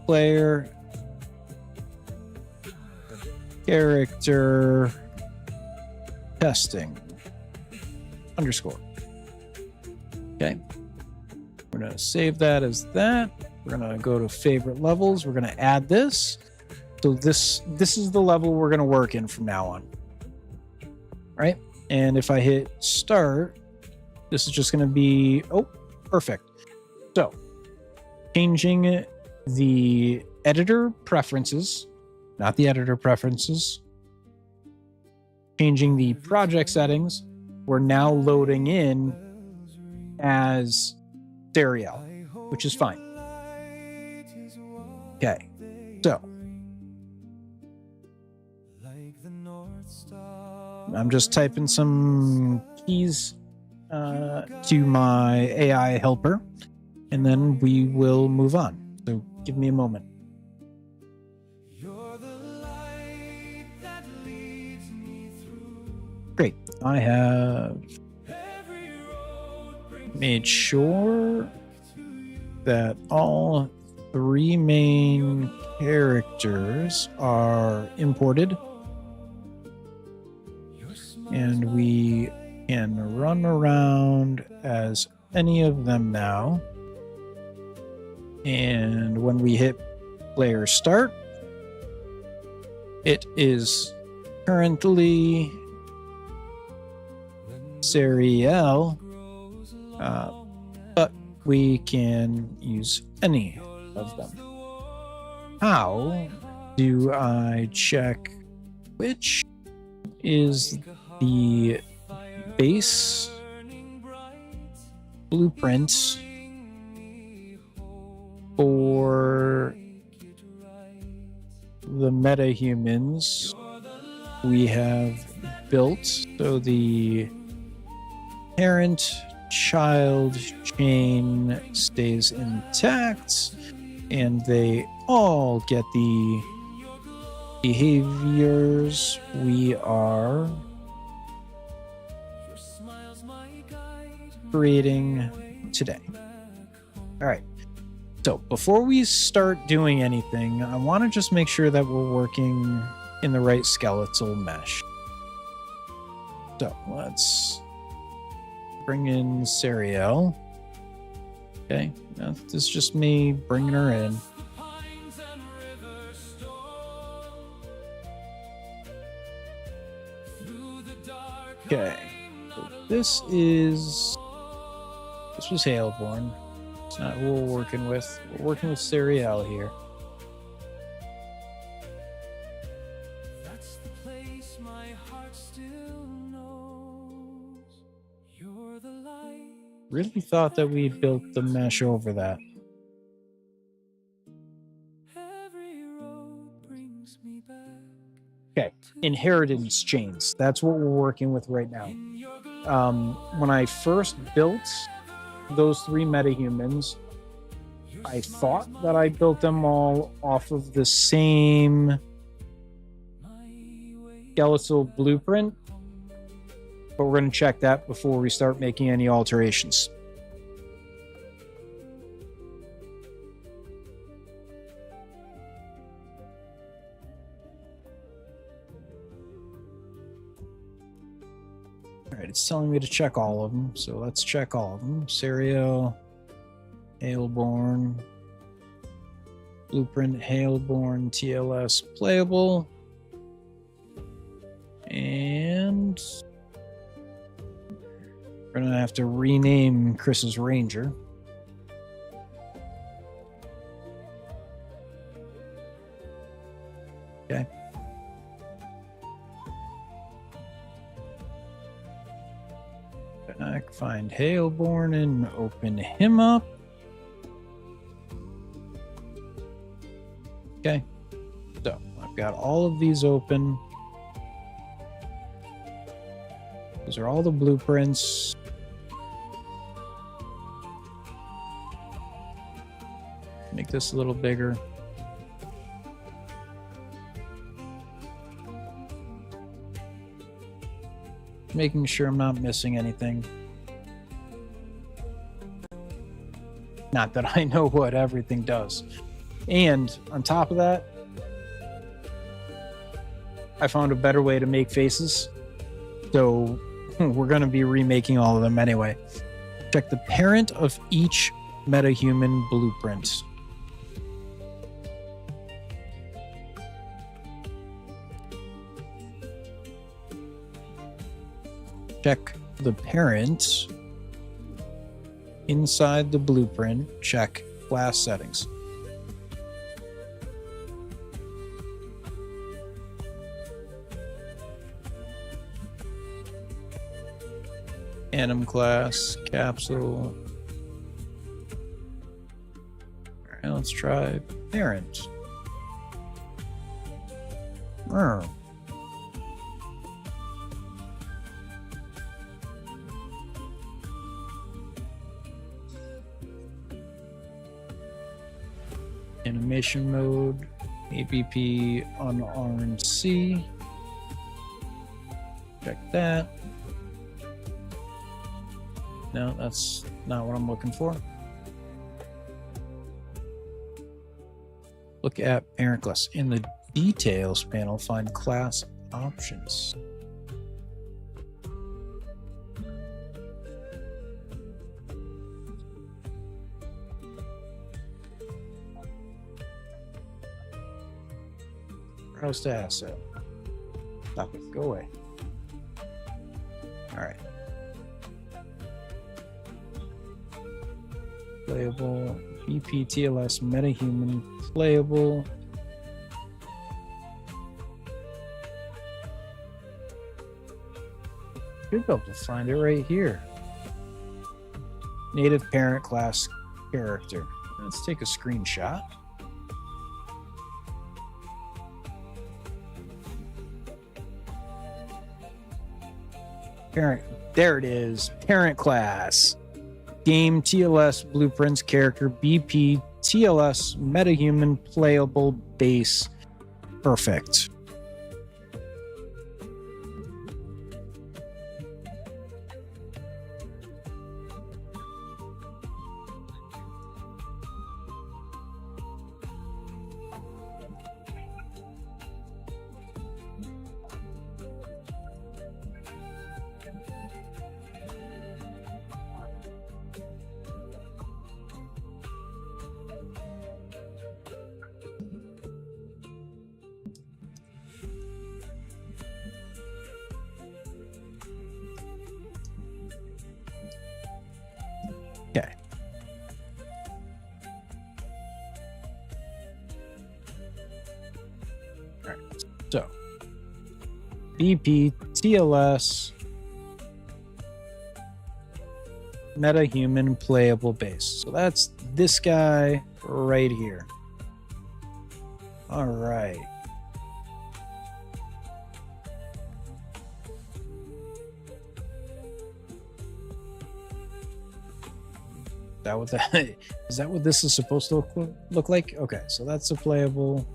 Player. Character. Testing. Underscore. Okay. We're going to save that as that. We're going to go to favorite levels. We're going to add this. So this is the level we're going to work in from now on. All right. And if I hit start, this is just going to be, oh, perfect. So changing the editor preferences, not the editor preferences, changing the project settings. We're now loading in as Serial, which is fine. Okay, so I'm just typing some keys to my AI helper, and then we will move on. So give me a moment. Great. I have made sure that all 3 main characters are imported, and we can run around as any of them now. And when we hit player start, it is currently Serial, but we can use any of them. How do I check which is the base blueprint for the metahumans we have built? So the parent-child chain stays intact, and they all get the behaviors we are creating today. All right. So before we start doing anything, I want to just make sure that we're working in the right skeletal mesh. So let's bring in Serial. Okay, now this is just me bringing her in. Okay, so this was Hailborn. It's not who we're working with. We're working with Serial here. Really thought that we built the mesh over that. Okay, inheritance chains. That's what we're working with right now. When I first built those 3 metahumans, I thought that I built them all off of the same skeletal blueprint, but we're going to check that before we start making any alterations. All right, it's telling me to check all of them, so let's check all of them. Serial, Hailborn, Blueprint, Hailborn, TLS, playable, and we're gonna have to rename Chris's Ranger. Okay. find Hailborn and open him up. Okay, so I've got all of these open. Those are all the blueprints. Make this a little bigger. Making sure I'm not missing anything. Not that I know what everything does. And on top of that, I found a better way to make faces. So we're going to be remaking all of them anyway. Check the parent of each metahuman blueprint. Check the parent inside the blueprint. Check class settings. Anim class, capsule. All right, let's try parent. Animation mode, ABP unarmed C. Check that. No, that's not what I'm looking for. Look at parent class. In the details panel, find class options. Browse to asset. Stop it. Go away. All right. Playable. BP TLS metahuman playable. Should be able to find it right here. Native parent class character. Let's take a screenshot. Parent, there it is. Parent class. Game TLS blueprints character BP TLS metahuman playable base. Perfect. Okay. All right. So, BP TLS metahuman playable base. So that's this guy right here. All right. Is that what this is supposed to look like? Okay, so that's a playable.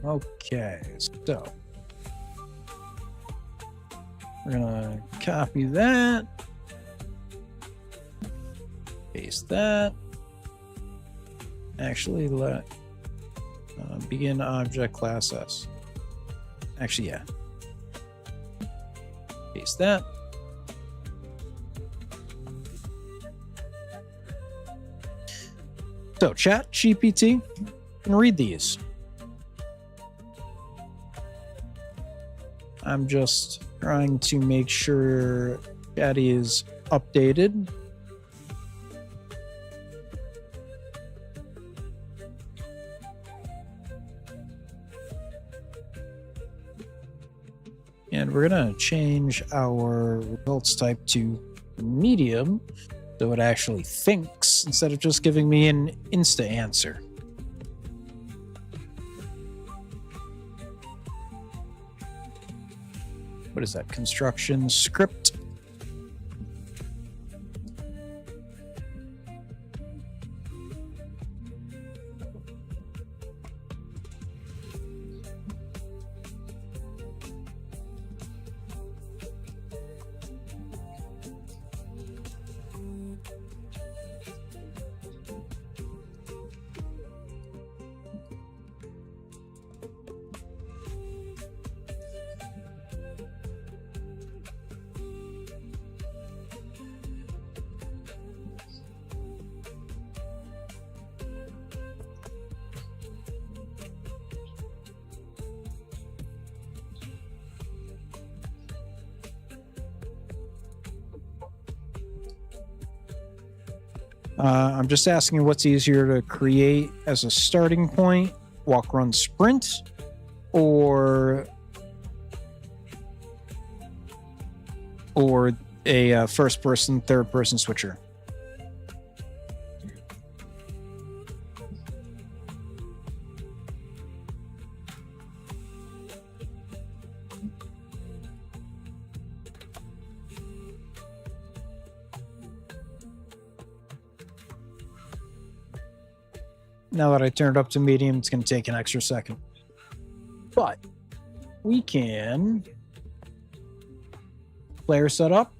Okay, so we're gonna copy that, paste that. Actually, let begin object class S. Actually, yeah, paste that. So, ChatGPT can read these. I'm just trying to make sure Chatty is updated. And we're going to change our results type to medium so it actually thinks instead of just giving me an insta answer. What is that? Construction script. I'm just asking what's easier to create as a starting point, walk, run, sprint, or a first person, third person switcher. Now that I turned it up to medium, it's going to take an extra second. But we can player setup.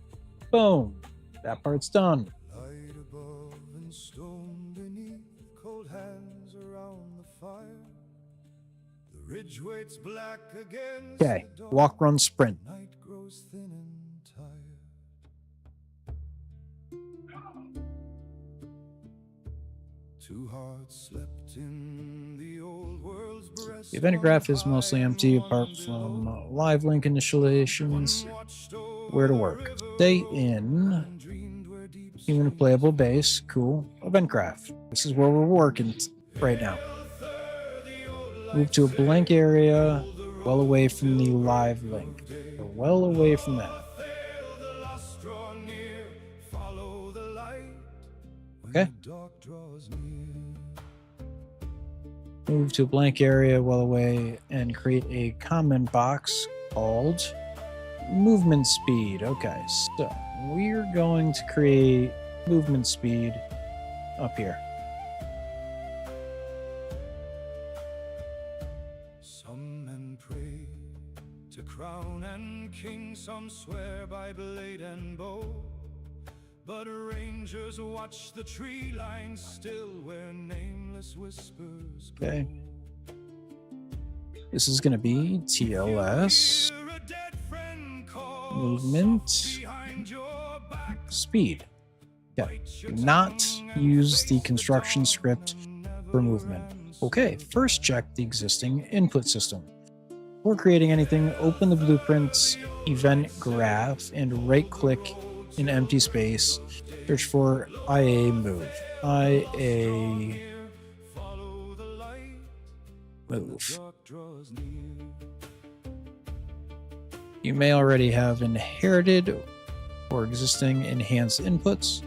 Boom. That part's done. Light above and stone beneath, cold hands around the fire. The ridge waits black against Okay. the dawn. Walk, run, sprint. Night grows thin and tired. Two hearts slept in the old world's breast. The event graph is mostly empty apart from live link initializations. Where to work? Stay in human playable base. Cool. Event graph. This is where we're working right now. Move to a blank area well away from the live link. We're well away from that. Okay. Move to a blank area well away and create a comment box called movement speed. Okay, so we're going to create movement speed up here. Some men pray to crown and king, some swear by blade and bow. But rangers watch the tree line still where nameless whispers go. Okay. This is going to be TLS movement speed. Yeah. Do not use the construction script for movement. Okay, first check the existing input system. Before creating anything, open the blueprints event graph and right click in empty space. Search for IA move. IA move. You may already have inherited or existing enhanced inputs,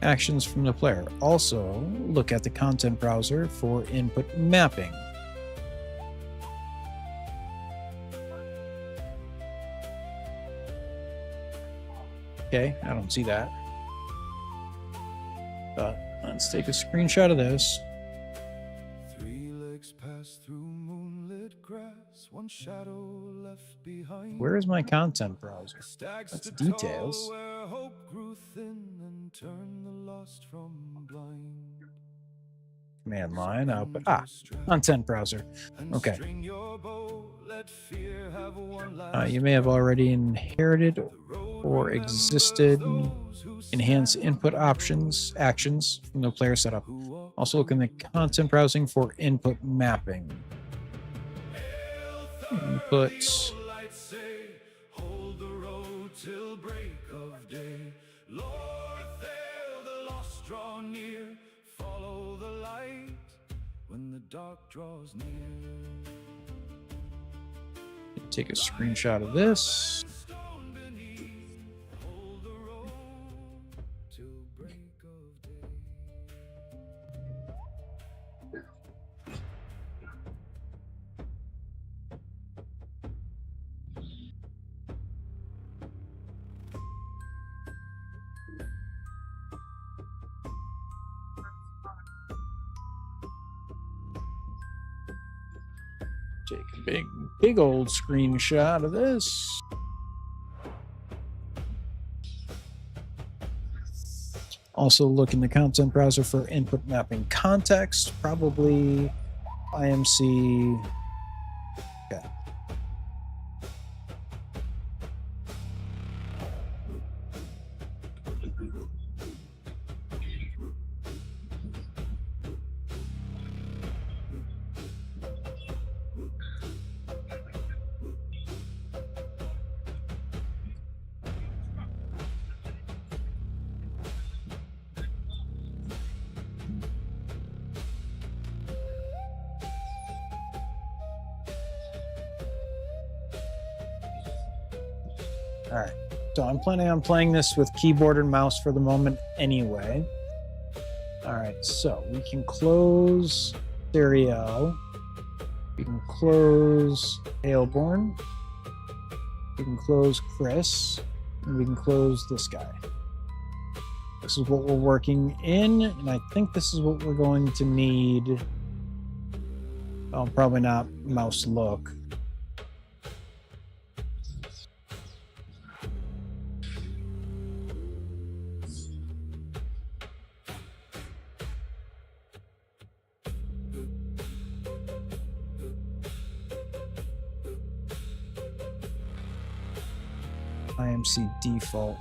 actions from the player. Also, look at the content browser for input mapping. Okay, I don't see that. But let's take a screenshot of this. 3 legs pass through moonlit grass, one shadow left behind. Where is my content browser? Stags That's stood details. tall where hope grew thin and turned the lost from blind. Command line up. Content browser. Okay. You may have already inherited or existed enhanced input options, actions from the player setup. Also look in the content browsing for input mapping. Input. When the dark draws near. Take a screenshot of this. Take a big old screenshot of this. Also look in the content browser for input mapping context, probably IMC. Okay. All right, so I'm planning on playing this with keyboard and mouse for the moment anyway. All right, so we can close Stereo. We can close Hailborn. We can close Chris. And we can close this guy. This is what we're working in, and I think this is what we're going to need. Oh, probably not mouse look. IMC default.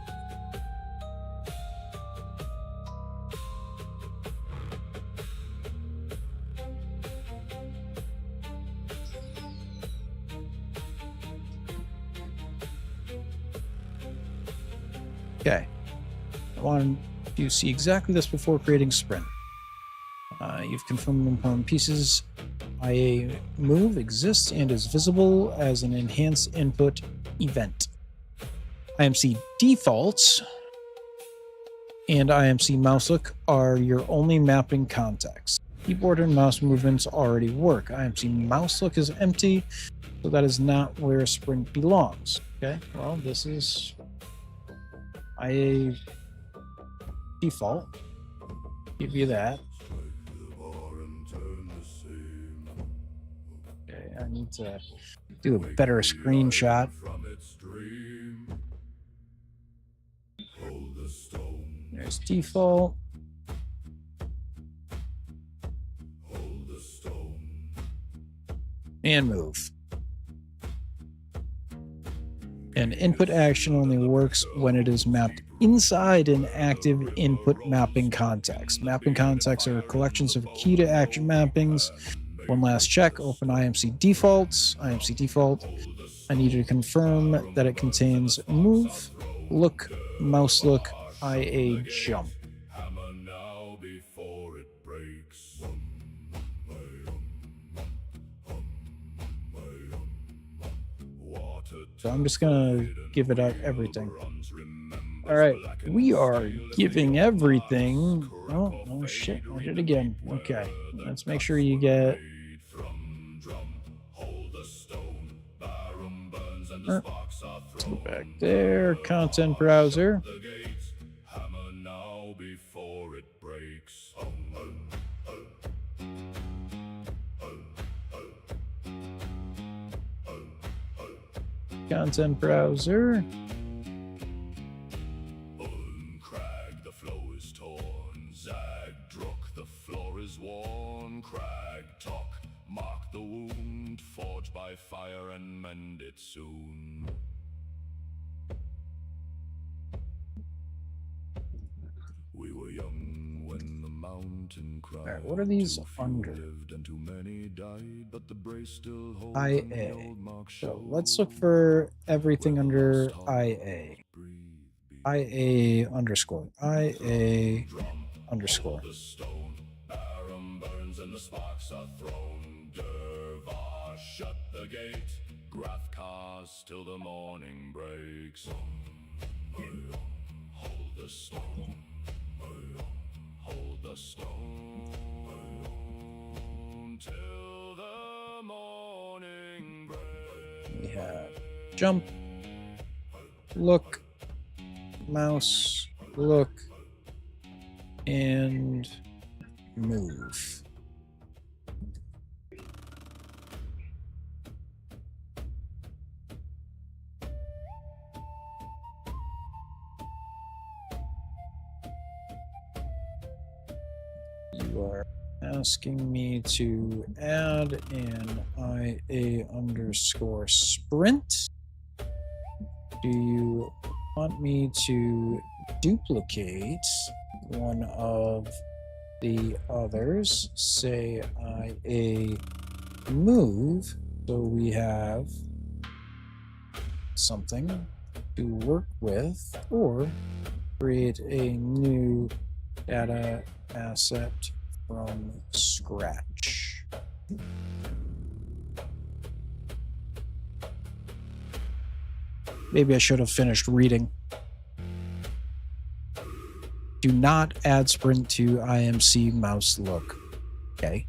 Okay. I want to see exactly this before creating sprint. You've confirmed important pieces. IA move exists and is visible as an enhanced input event. IMC defaults and IMC mouse look are your only mapping context. Keyboard and mouse movements already work. IMC mouse look is empty, so that is not where sprint belongs. Okay, well, this is IA default. Give you that. Okay, I need to do a better screenshot. There's default. And move. And input action only works when it is mapped inside an active input mapping context. Mapping contexts are collections of key to action mappings. One last check, open IMC defaults. IMC default. I need to confirm that it contains move, look, mouse look, IA jump. So I'm just gonna give it out everything. All right, we are giving everything. Oh shit, I did it again. Okay, let's make sure you get. Let's go back there. Content browser. Content browser. Uncrag, the flow is torn. Zag, druck, the floor is worn. Crag, talk, mark the wound. Forge by fire and mend it soon. We were young when the mountain cried. All right, what are these under? And too many died, but the brace still holds IA. So let's look for everything under IA. IA underscore. IA underscore. The stone barren burns and the sparks are thrown. Durvar, shut the gate. Grath cars till the morning breaks. Hold the stone. Hold the stone till the morning breaks. We have jump, look, mouse, look, and move. You are asking me to add an IA underscore sprint. Do you want me to duplicate one of the others? Say IA move, so we have something to work with, or create a new data asset from scratch. Maybe I should have finished reading. Do not add sprint to IMC mouse look. Okay.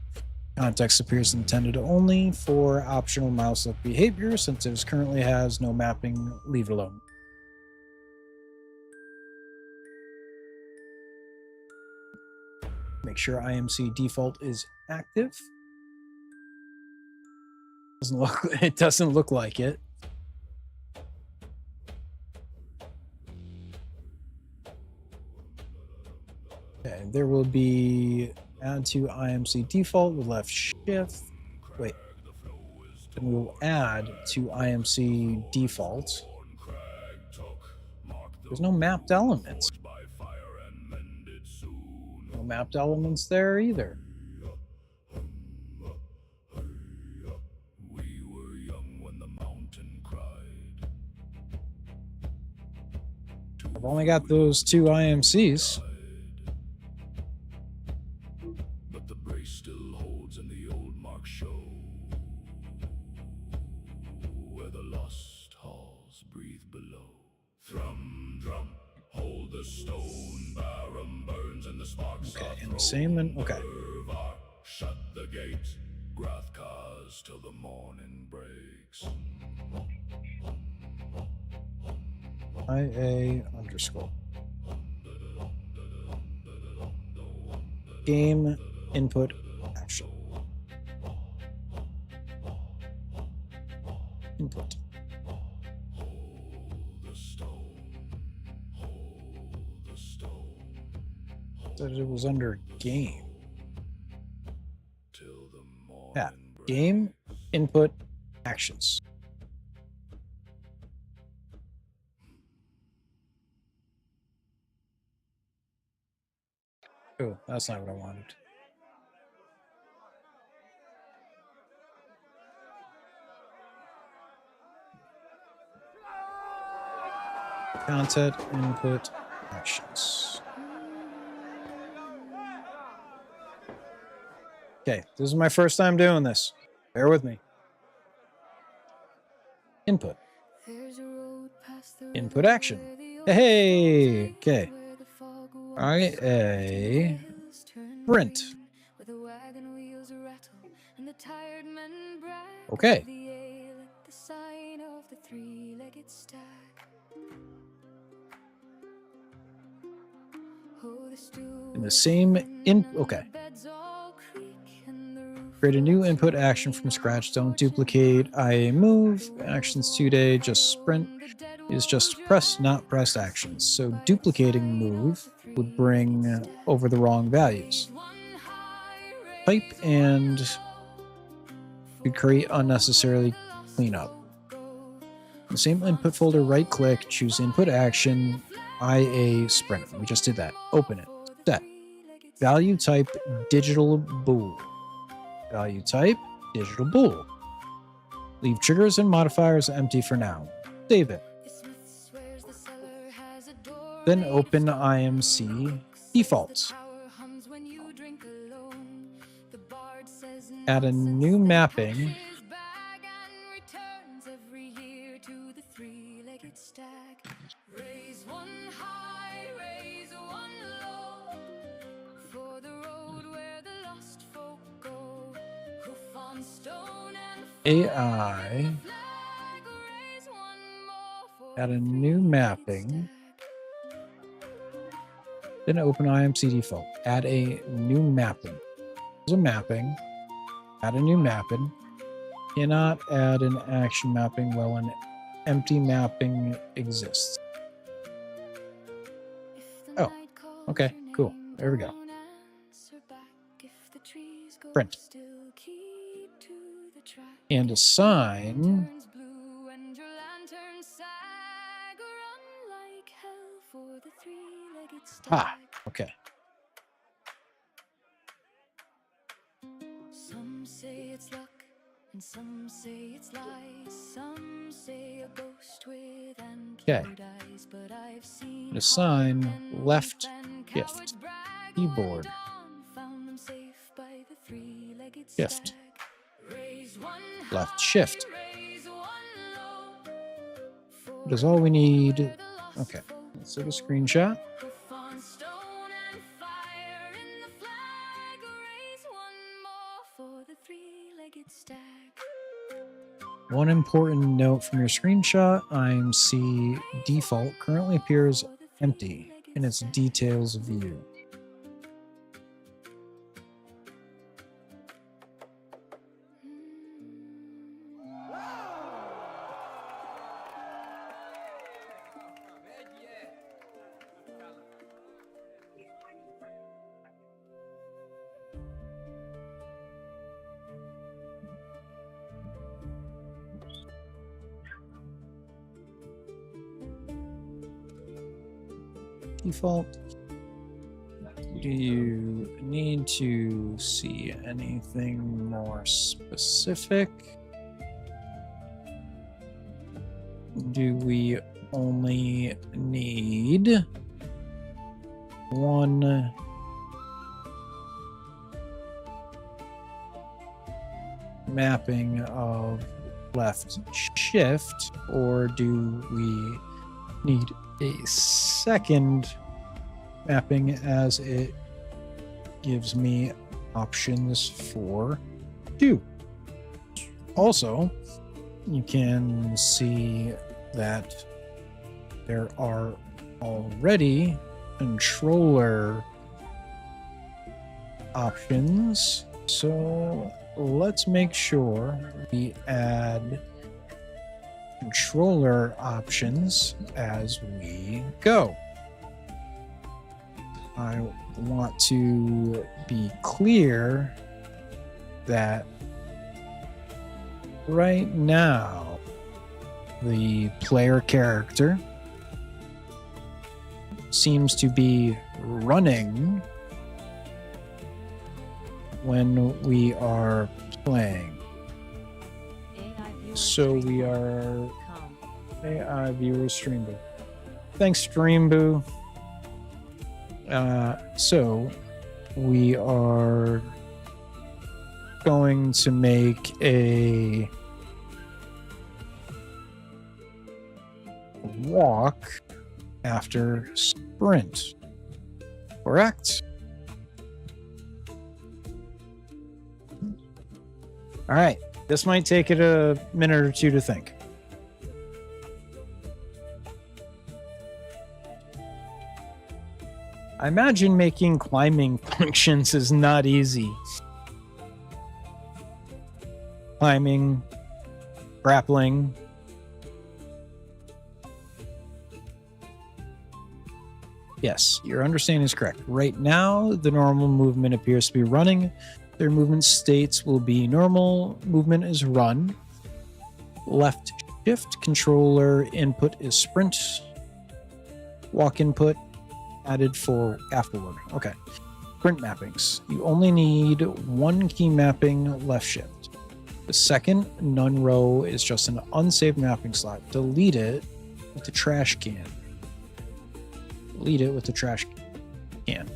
Context appears intended only for optional mouse look behavior. Since it currently has no mapping, leave it alone. Make sure IMC default is active. It doesn't look like it. Okay, there will be add to IMC default with left shift. Wait. Then we will add to IMC default. There's no mapped elements. No mapped elements there either. We were young when the mountain cried. I've only got those two IMCs. But the brace still holds in the old Mark show, where the lost halls breathe below. Thrum, drum, hold the stone, Barum burns and the sparks Okay, are and the same and okay. Shut the gates, Grath cars till the morning breaks. IA underscore. Game input action. Input. Said it was under game. Yeah, game input actions. Oh, that's not what I wanted. Content input actions. Okay, this is my first time doing this. Bear with me. Input. Input action. Hey, okay. IA sprint. Okay. In the same okay. Create a new input action from scratch. Don't duplicate IA move. Actions today, just sprint is just press, not pressed actions. So duplicating move would bring over the wrong values. Type and could create unnecessarily cleanup. In the same input folder, right click, choose input action, IA sprint. We just did that. Open it. Set. Value type digital bool. Value type digital bool. Leave triggers and modifiers empty for now. Save it. Then open IMC defaults. Add a new mapping AI, add a new mapping, then open IMC default, add a new mapping. There's a mapping, add a new mapping, cannot add an action mapping while an empty mapping exists. Oh, okay, cool. There we go. Print. And assign. Ah, okay. Some say it's luck, and some say it's lies. Some say a ghost with antlered eyes, but I've seen assign left shift keyboard. Shift. Left shift. That is all we need. Okay, let's take a screenshot. One important note from your screenshot, IMC default currently appears empty in its details view. Default. Do you need to see anything more specific? Do we only need one mapping of left shift, or do we need a second mapping as it gives me options for two? Also, you can see that there are already controller options, so let's make sure we add controller options as we go. I want to be clear that right now the player character seems to be running when we are playing. So we are AI viewer Streamboo. Thanks, Streamboo. So we are going to make a walk after sprint, correct? All right, this might take it a minute or two to think. I imagine making climbing functions is not easy. Climbing, grappling. Yes, your understanding is correct. Right now, the normal movement appears to be running. Their movement states will be normal movement is run. Left shift controller input is sprint. Walk input added for afterward. Okay. Sprint mappings. You only need one key mapping left shift. The second none row is just an unsaved mapping slot. Delete it with the trash can. Delete it with the trash can.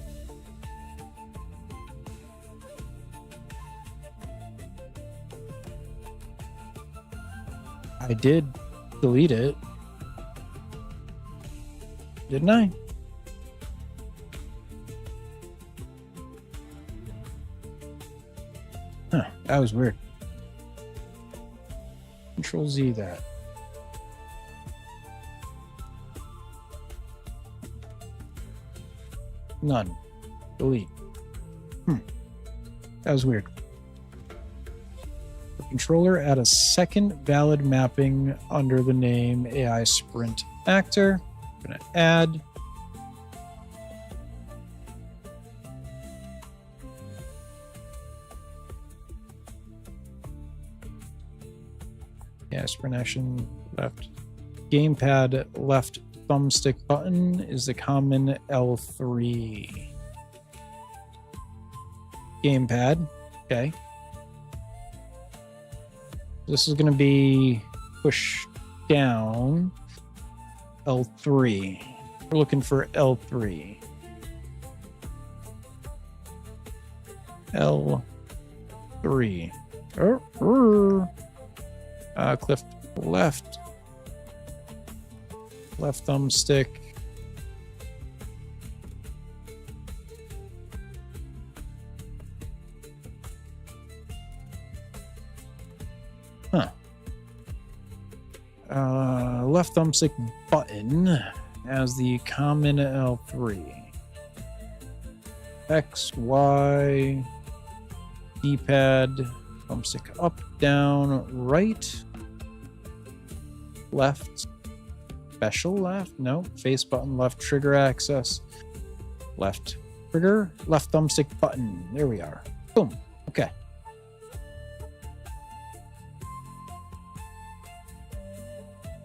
I did delete it. Didn't I? Huh, that was weird. Control Z that. None. Delete. That was weird. For controller, add a second valid mapping under the name AI Sprint Actor. I'm going to add. Yeah, sprint action left. Gamepad left thumbstick button is the common L3. Gamepad, okay. This is going to be push down L3. We're looking for L3. L3. Cliff left. Left thumbstick. Left thumbstick button as the common L3. X, Y, D-pad, thumbstick up, down, right, left, special left, no, face button, left trigger access, left trigger, left thumbstick button. There we are. Boom. Okay.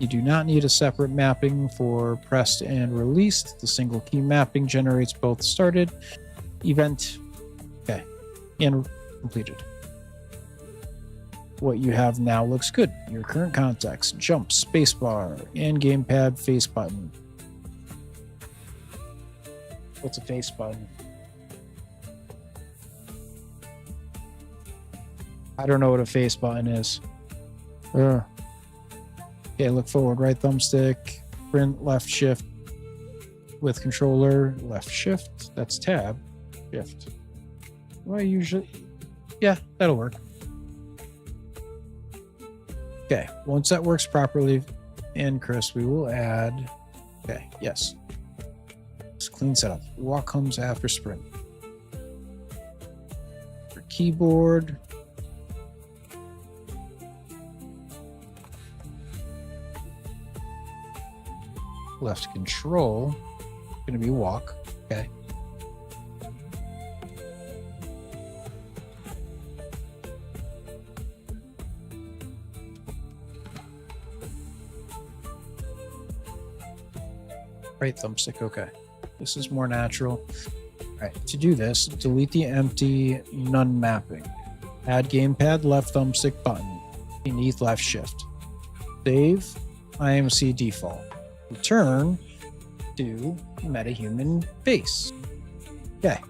You do not need a separate mapping for pressed and released. The single key mapping generates both started, event, okay, and completed. What you have now looks good. Your current context, jump, spacebar, and gamepad face button. What's a face button? I don't know what a face button is. Okay, look forward, right thumbstick, sprint, left shift with controller, left shift, that's tab, shift. Well, usually, yeah, that'll work. Okay, once that works properly in Chris, we will add, okay, yes. It's clean setup. Walk comes after sprint. For keyboard, left control, going to be walk. Okay. Right thumbstick. Okay. This is more natural. All right. To do this, delete the empty none mapping. Add gamepad left thumbstick button beneath left shift. Save IMC default. Return to MetaHuman base. Okay.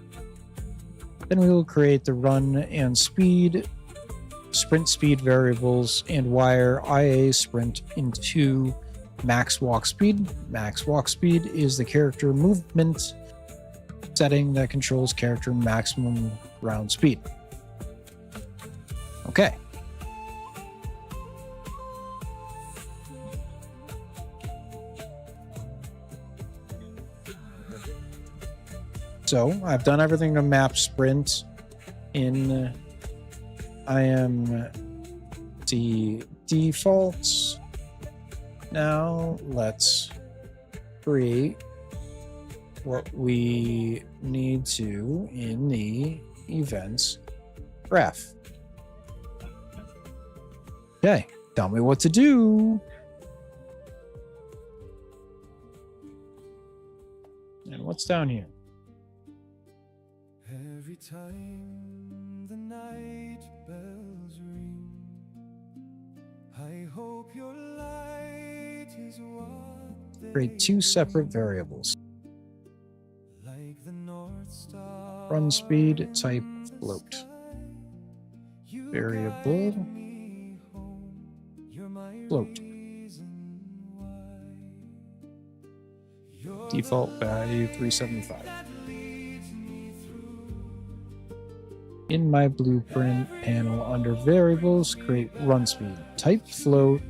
Then we will create the run and speed, sprint speed variables, and wire IA sprint into max walk speed. Max walk speed is the character movement setting that controls character maximum ground speed. Okay. So I've done everything to map sprint in IMC defaults. Now let's create what we need to in the events graph. Okay, tell me what to do. And what's down here? Every time the night bells ring, I hope your light is what Create two separate variables. like the North Star. Run speed, type float. You Variable guide me home. You're my float. reason why. You're Default value 375. that leads me through In my blueprint panel under variables, create run speed. Type float.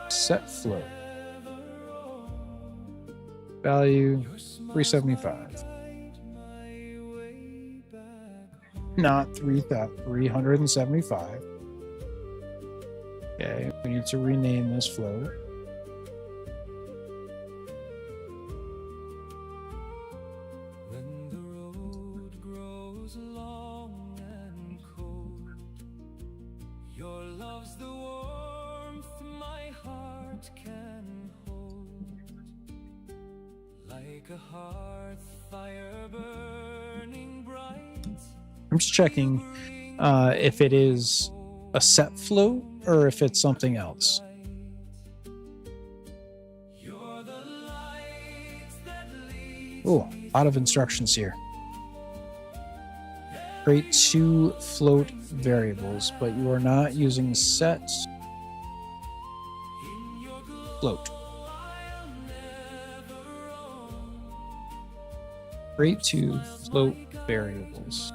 Set float. Value 375. Not 375. Okay, we need to rename this float. When the road grows long and cold, your love's the warmth my heart can hold. Like a hearth fire burning bright. I'm just checking if it is a set float or if it's something else. Oh, a lot of instructions here. Create 2 float variables, but you are not using set float. Create 2 float variables.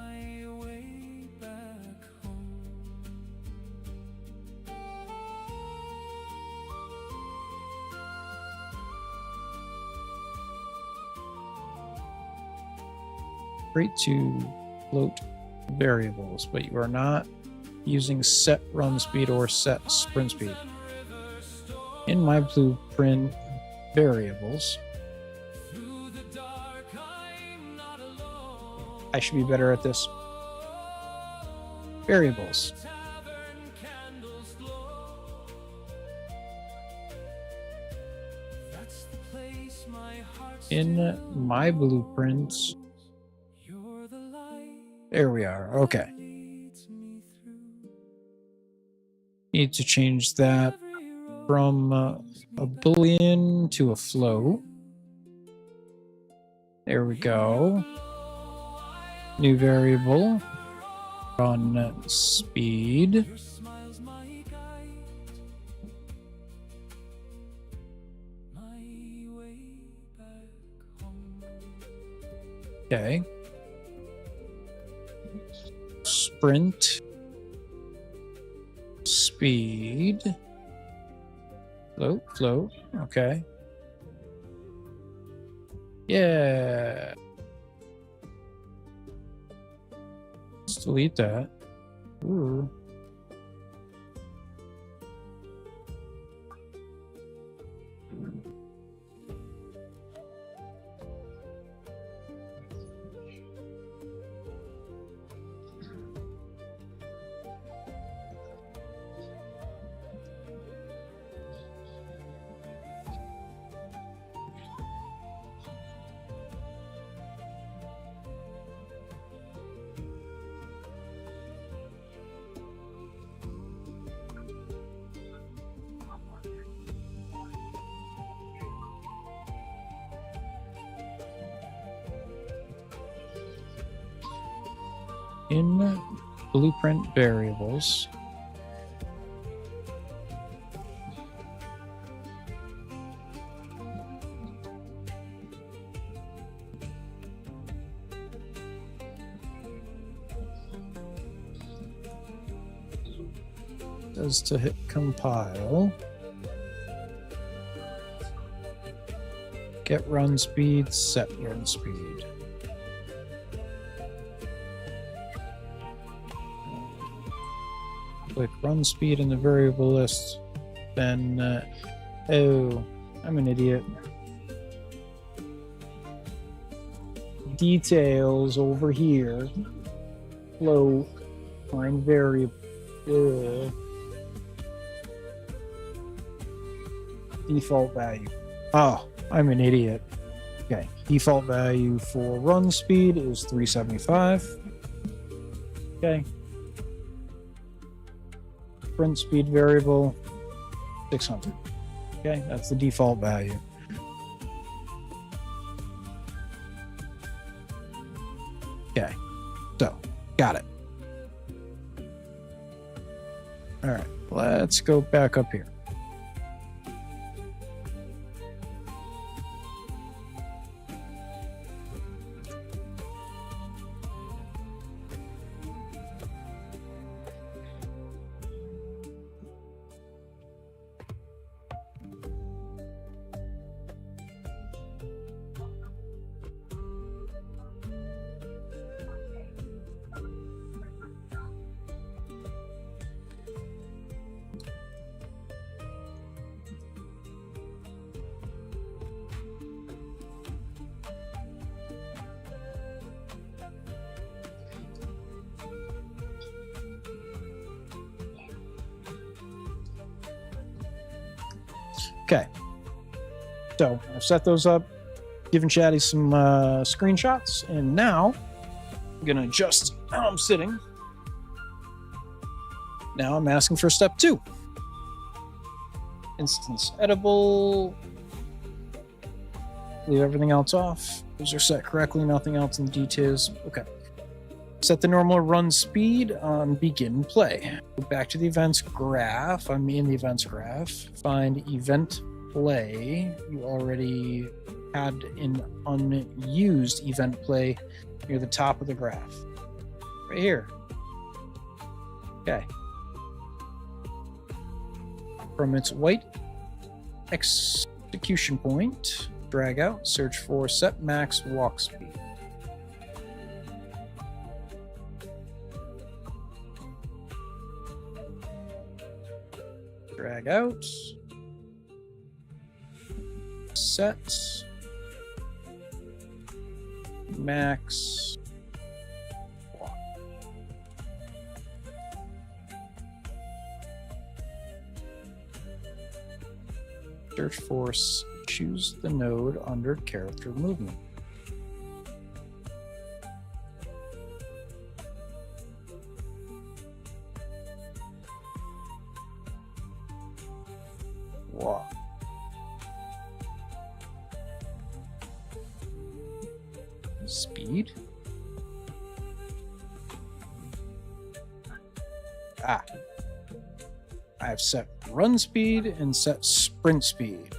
Create 2 float variables, but you are not using set run speed or set sprint speed. In my blueprint variables, I should be better at this. Variables. In my blueprints, there we are. Okay. Need to change that from a boolean to a float. There we go. New variable. Run speed. Okay. Sprint speed float. Okay. Yeah. Let's delete that. Ooh. In blueprint variables, says to hit compile. Get run speed, set run speed. Click run speed in the variable list, then oh, I'm an idiot. Details over here. Float, find variable. Default value. Oh, I'm an idiot. Okay, default value for run speed is 375. Okay. Sprint speed variable 600. Okay, that's the default value. Okay, so got it. All right, let's go back up here. Okay. So I've set those up, given Chatty some screenshots, and now I'm going to adjust how I'm sitting. Now I'm asking for step 2. Instance editable. Leave everything else off. Those are set correctly, nothing else in the details. Okay. Set the normal run speed on begin play. Go back to the events graph. I'm in the events graph. Find event play. You already had an unused event play near the top of the graph. Right here. Okay. From its white execution point, drag out, search for set max walk speed. Drag out, set max walk. Search for choose the node under character movement. Walk. Speed. I've set run speed and set sprint speed.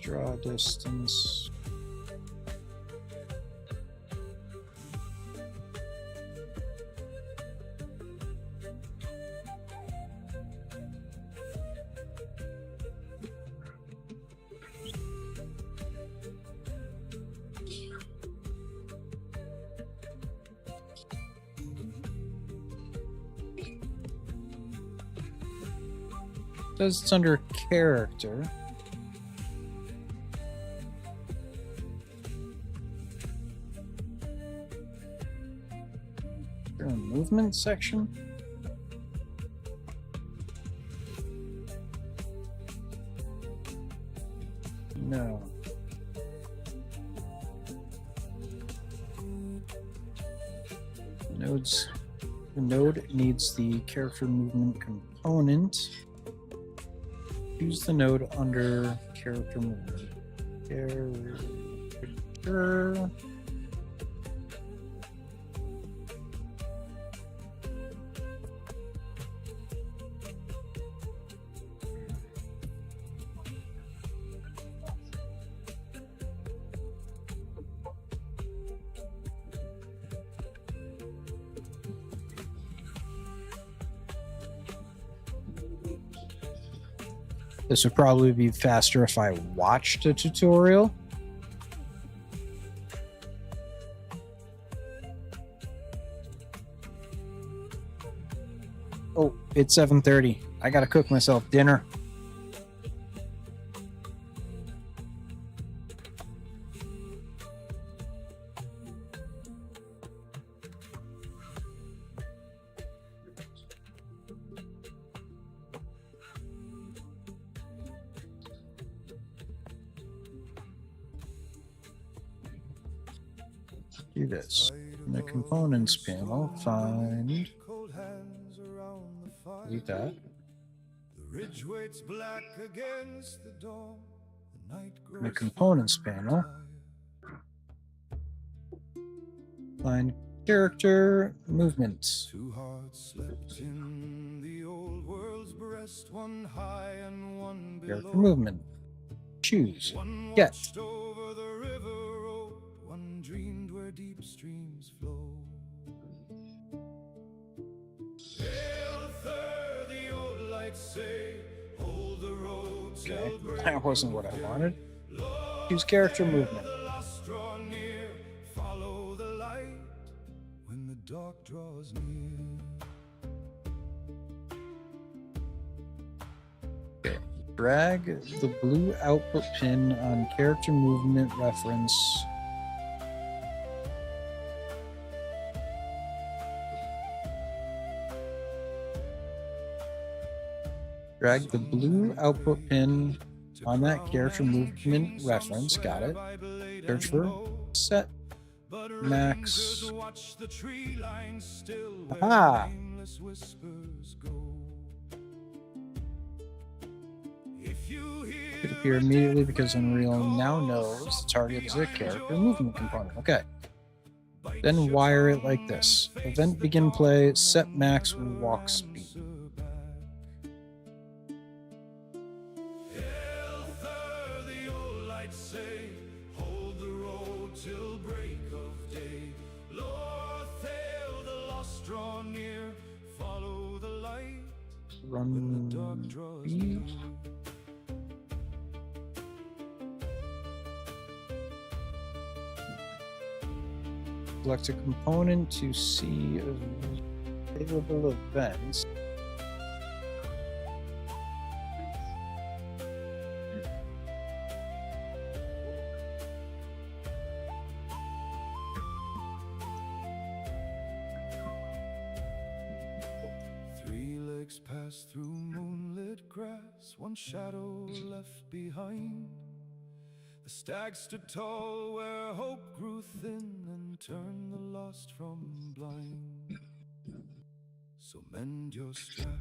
Draw distance. Says it's under character. Movement section. No. The node needs the character movement component. Choose the node under character movement. Character. This would probably be faster if I watched a tutorial. Oh, it's 7:30. I gotta cook myself dinner. Do this. In the components panel, find. Delete that. In the components panel, find character movement. Two hearts slept in the old world's breast, one high and one below. Character movement. Choose. One Get. watched over the river road, one dreamed where deep streams flow. Hail, Thur, the Okay, that wasn't what I wanted. Choose character movement. Draw near, follow the light when the dark draws near. Drag the blue output pin on character movement reference. Drag the blue output pin on that character movement reference. Got it. Search for set max. Aha! It appear immediately because Unreal now knows the target is a character movement component. Okay. Then wire it like this. Event begin play, set max walk speed. Run speed. Select a component to see available events. Three legs pass through moonlit grass, one shadow left behind. The stag stood tall where hope grew thin and turned the lost from blind. So mend your strap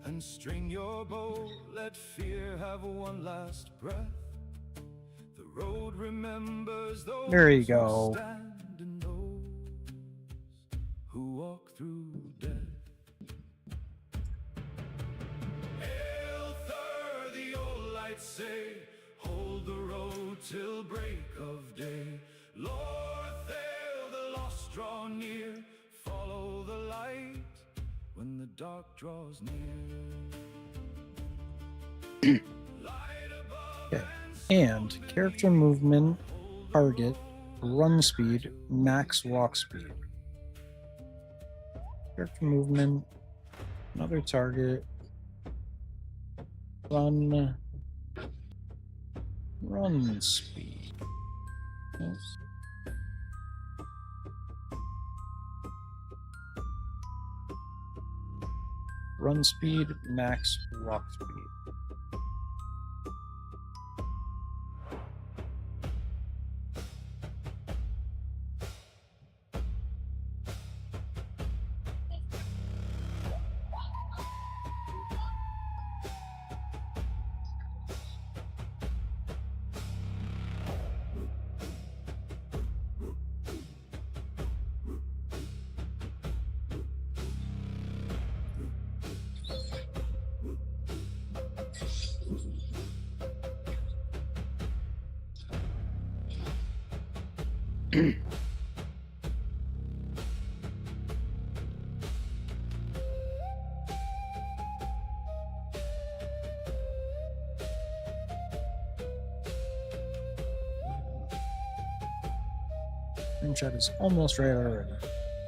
and string your bow, let fear have one last breath. The road remembers those There you go. who stand and those who walk through death. Hail, the old lights say, hold the road till break of day. Lord, there the lost draw near, follow the light when the dark draws near. Okay. And character movement, target, run speed, max walk speed. Character movement, another target, run speed. Yes. Run speed, max walk speed. Screenshot is almost right already.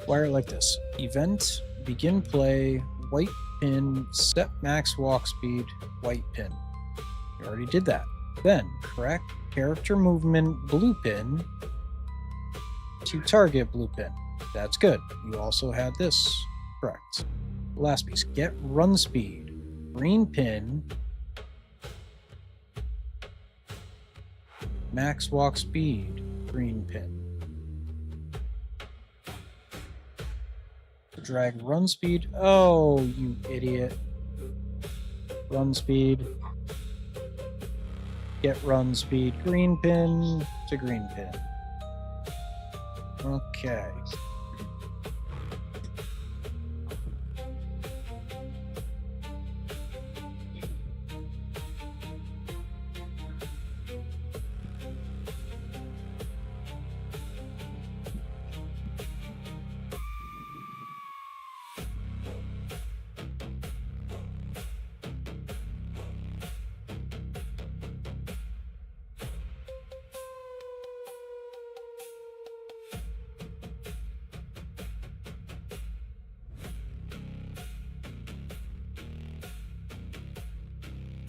Wire it like this. Event, begin play, white pin, set max walk speed, white pin. We already did that. Then, correct character movement blue pin to target blue pin. That's good. You also had this correct. Last piece, get run speed, green pin, max walk speed, green pin. Drag run speed. Oh, you idiot. Run speed. Get run speed. Green pin to green pin. Okay.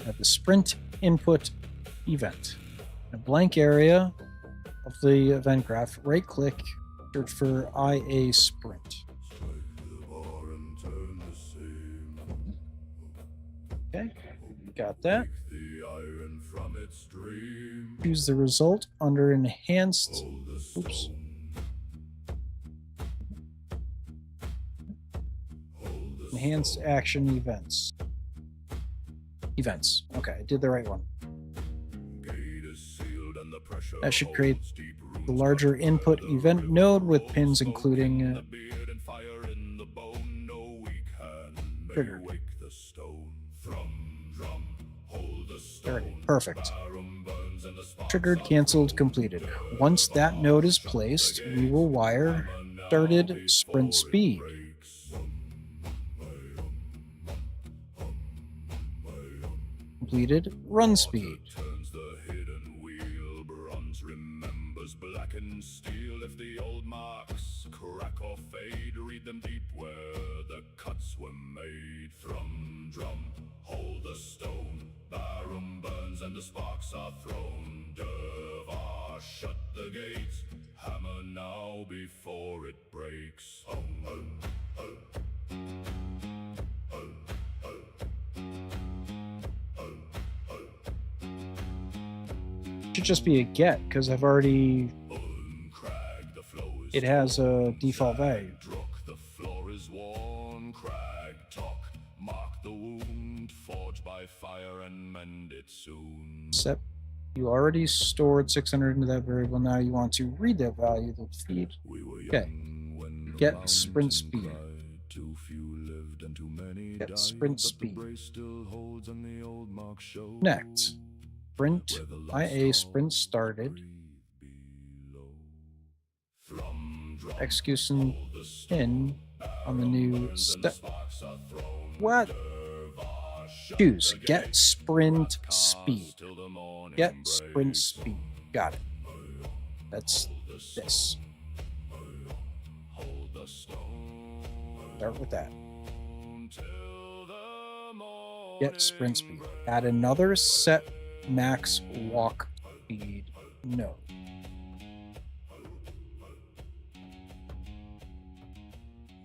at the sprint input event. In a blank area of the event graph, right-click, search for IA sprint. Okay, got that. Choose the result under enhanced. Oops. Enhanced action events. Events. Okay, I did the right one. That should create the larger input event node with pins including trigger. Perfect. Triggered, canceled, completed. Once that node is placed, we will wire started sprint speed. Completed run speed. Black and steel, if the old marks crack or fade, read them deep where the cuts were made. Thrum, drum, hold the stone, barum burns and the sparks are thrown. Durvar, shut the gates, hammer now before it breaks. Should just be a get because I've already. It has a default value. The floor is worn, crag talk, mark the wound, forge by fire and mend it soon. Except you already stored 600 into that variable. Now you want to read that value to feed. Okay. Get sprint speed. Get sprint speed. Connect. Sprint IA sprint started. Execution pin on the new step. What? Choose get sprint speed. Get sprint speed. Got it. That's this. Start with that. Get sprint speed. Add another set max walk speed node.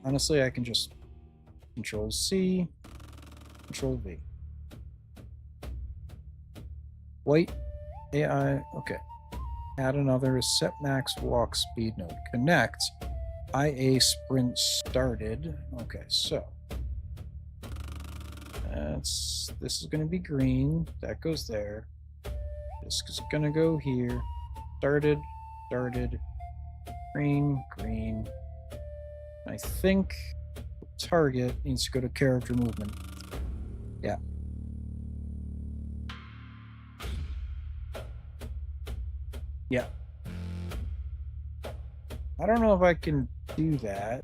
Honestly, I can just Control C, Control V. White AI, okay. Add another set max walk speed node. Connect IA sprint started. Okay, so this is going to be green. That goes there. This is going to go here. Started, green, green. I think target needs to go to character movement. Yeah. Yeah. I don't know if I can do that.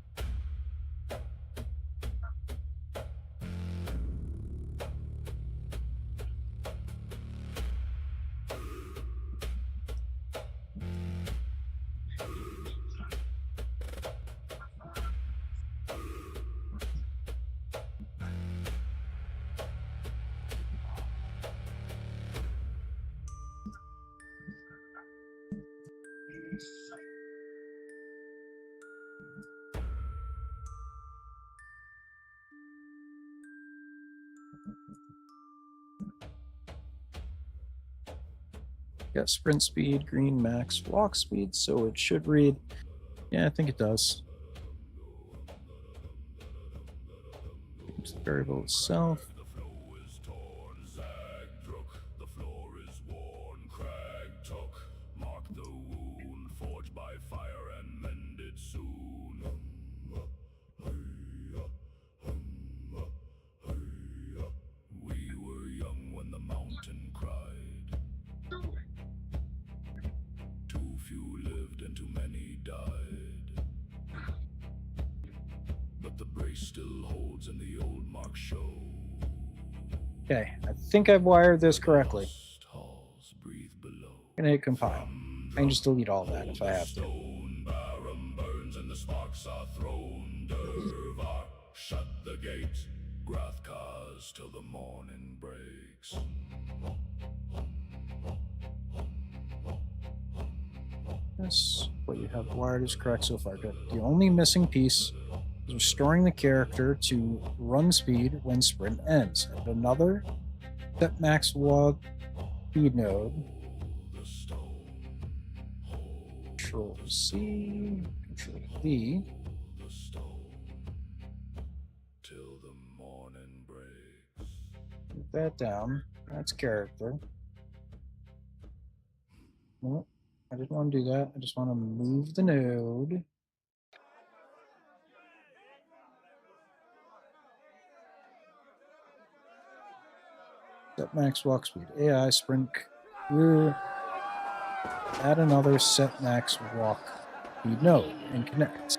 Got sprint speed, green max walk speed, so it should read. Yeah, I think it does. Use the variable itself. Still holds in the old mark show. Okay, I think I've wired this correctly. Breathe below. I'm gonna hit compile. I can just delete all that if I have to. Stone barum burns and the sparks are thrown. Shut the gates. Grath cars till the morning breaks. Yes, what you have wired is correct so far. Good. The only missing piece is restoring the character to run speed when sprint ends. And another set max walk speed node. Control C, Control D. Till the morning breaks. Put that down. That's character. No, I didn't want to do that. I just want to move the node. Set max walk speed. AI sprint. Add another set max walk speed node and connect.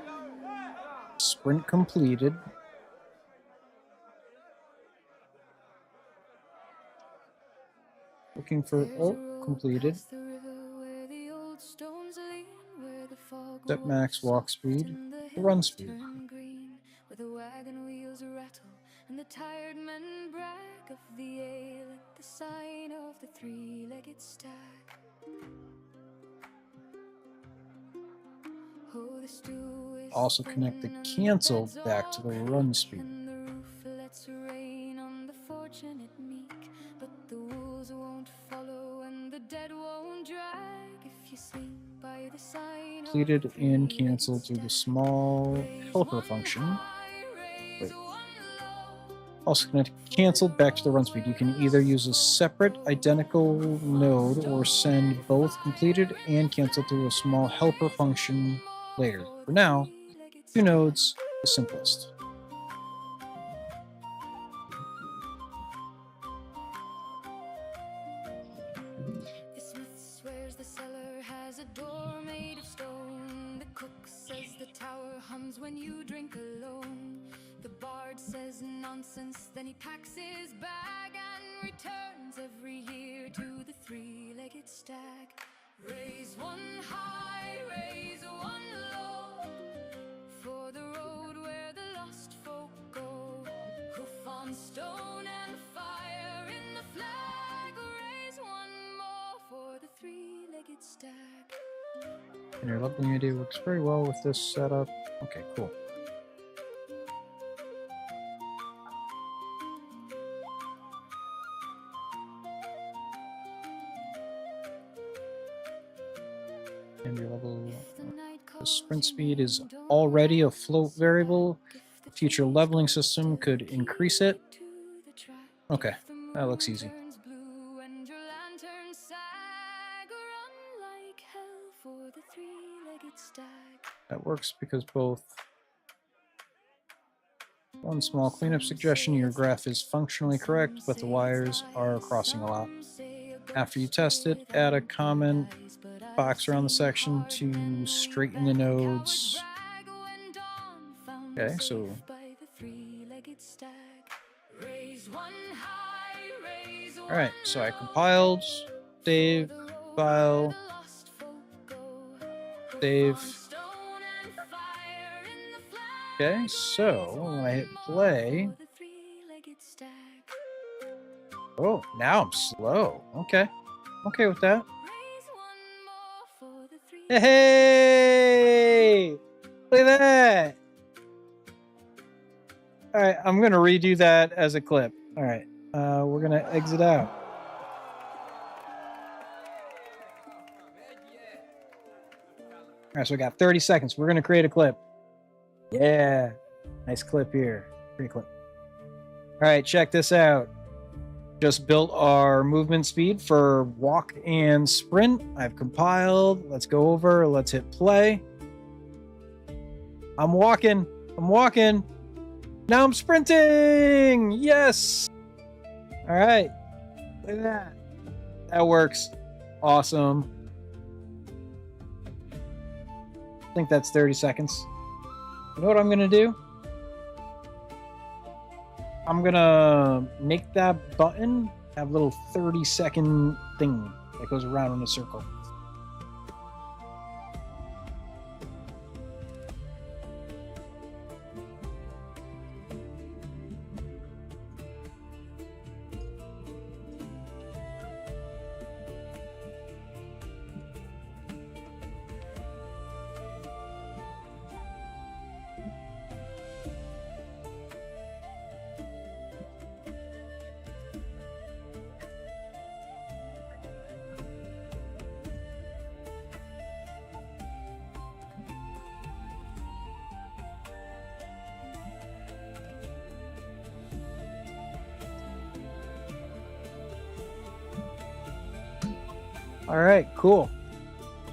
Sprint completed. Looking for completed. Set max walk speed. Run speed. Where the wagon wheels rattle and the tired men brag of the ale at the sign of the three-legged stag. Oh, the stew is Also connect the cancel back to the run speed. and the roof lets rain on the fortunate meek, but the wolves won't follow and the dead won't drag if you sleep by the sign. Completed and canceled through the small helper function. Wait. Also connect canceled back to the run speed. You can either use a separate identical node or send both completed and canceled through a small helper function later. For now, 2 nodes, the simplest. The smith swears the cellar has a door made of stone. The cook says the tower hums when you drink alone. The bard says nonsense, then he packs his bag and returns every year to the three-legged stag. Raise one high, raise one low, for the road where the lost folk go. Hoof on stone and fire in the flag. Raise one more for the three-legged stag. And your leveling idea works very well with this setup. Okay, cool. And your level. The sprint speed is already a float variable. The future leveling system could increase it. Okay, that looks easy. That works because both. One small cleanup suggestion, your graph is functionally correct, but the wires are crossing a lot. After you test it, add a comment box around the section to straighten the nodes. Okay, so alright, so I compiled, save, file, save. Okay, so when I hit play, oh, now I'm slow. Okay, I'm okay with that. Hey, look at that. All right, I'm gonna redo that as a clip. All right, we're gonna exit out. All right, so we got 30 seconds. We're gonna create a clip. Yeah, nice clip here. Great clip. All right, check this out. Just built our movement speed for walk and sprint. I've compiled. Let's go over. Let's hit play. I'm walking. I'm walking. Now I'm sprinting. Yes. All right. Look at that. That works. Awesome. I think that's 30 seconds. You know what I'm going to do? I'm gonna make that button have a little 30-second thing that goes around in a circle. All right, cool.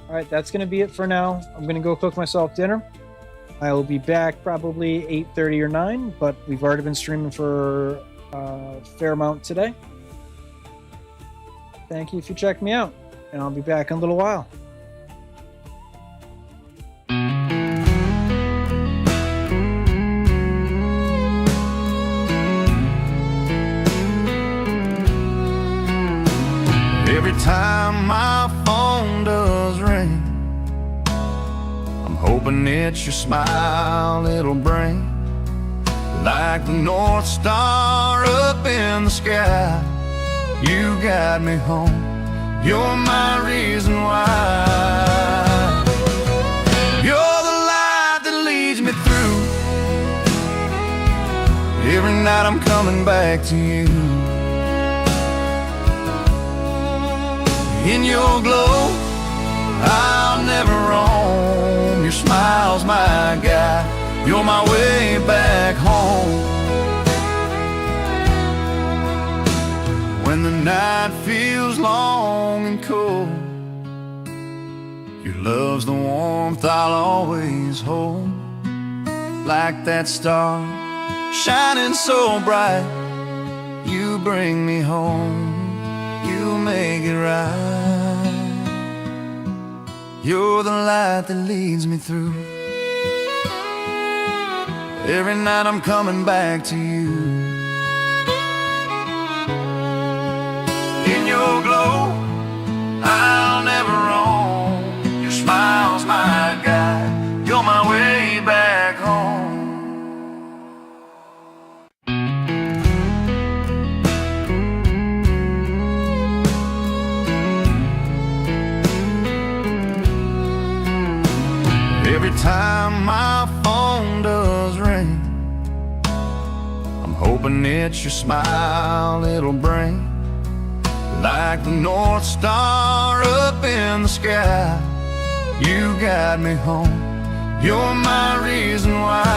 All right, that's going to be it for now. I'm going to go cook myself dinner. I will be back probably 8:30 or 9, but we've already been streaming for a fair amount today. Thank you if you check me out, and I'll be back in a little while. Every time my phone does ring, I'm hoping it's your smile it'll bring. Like the North Star up in the sky, you got me home, you're my reason why. You're the light that leads me through. Every night I'm coming back to you. In your glow, I'll never roam. Your smile's my guide, you're my way back home. When the night feels long and cold, your love's the warmth I'll always hold. Like that star shining so bright, you bring me home, you make it right. You're the light that leads me through. Every night I'm coming back to you. In your glow, I'll never roam. Your smile's my guide, you're my way back home. Every time my phone does ring, I'm hoping it's your smile it'll bring. Like the North Star up in the sky, you got me home, you're my reason why.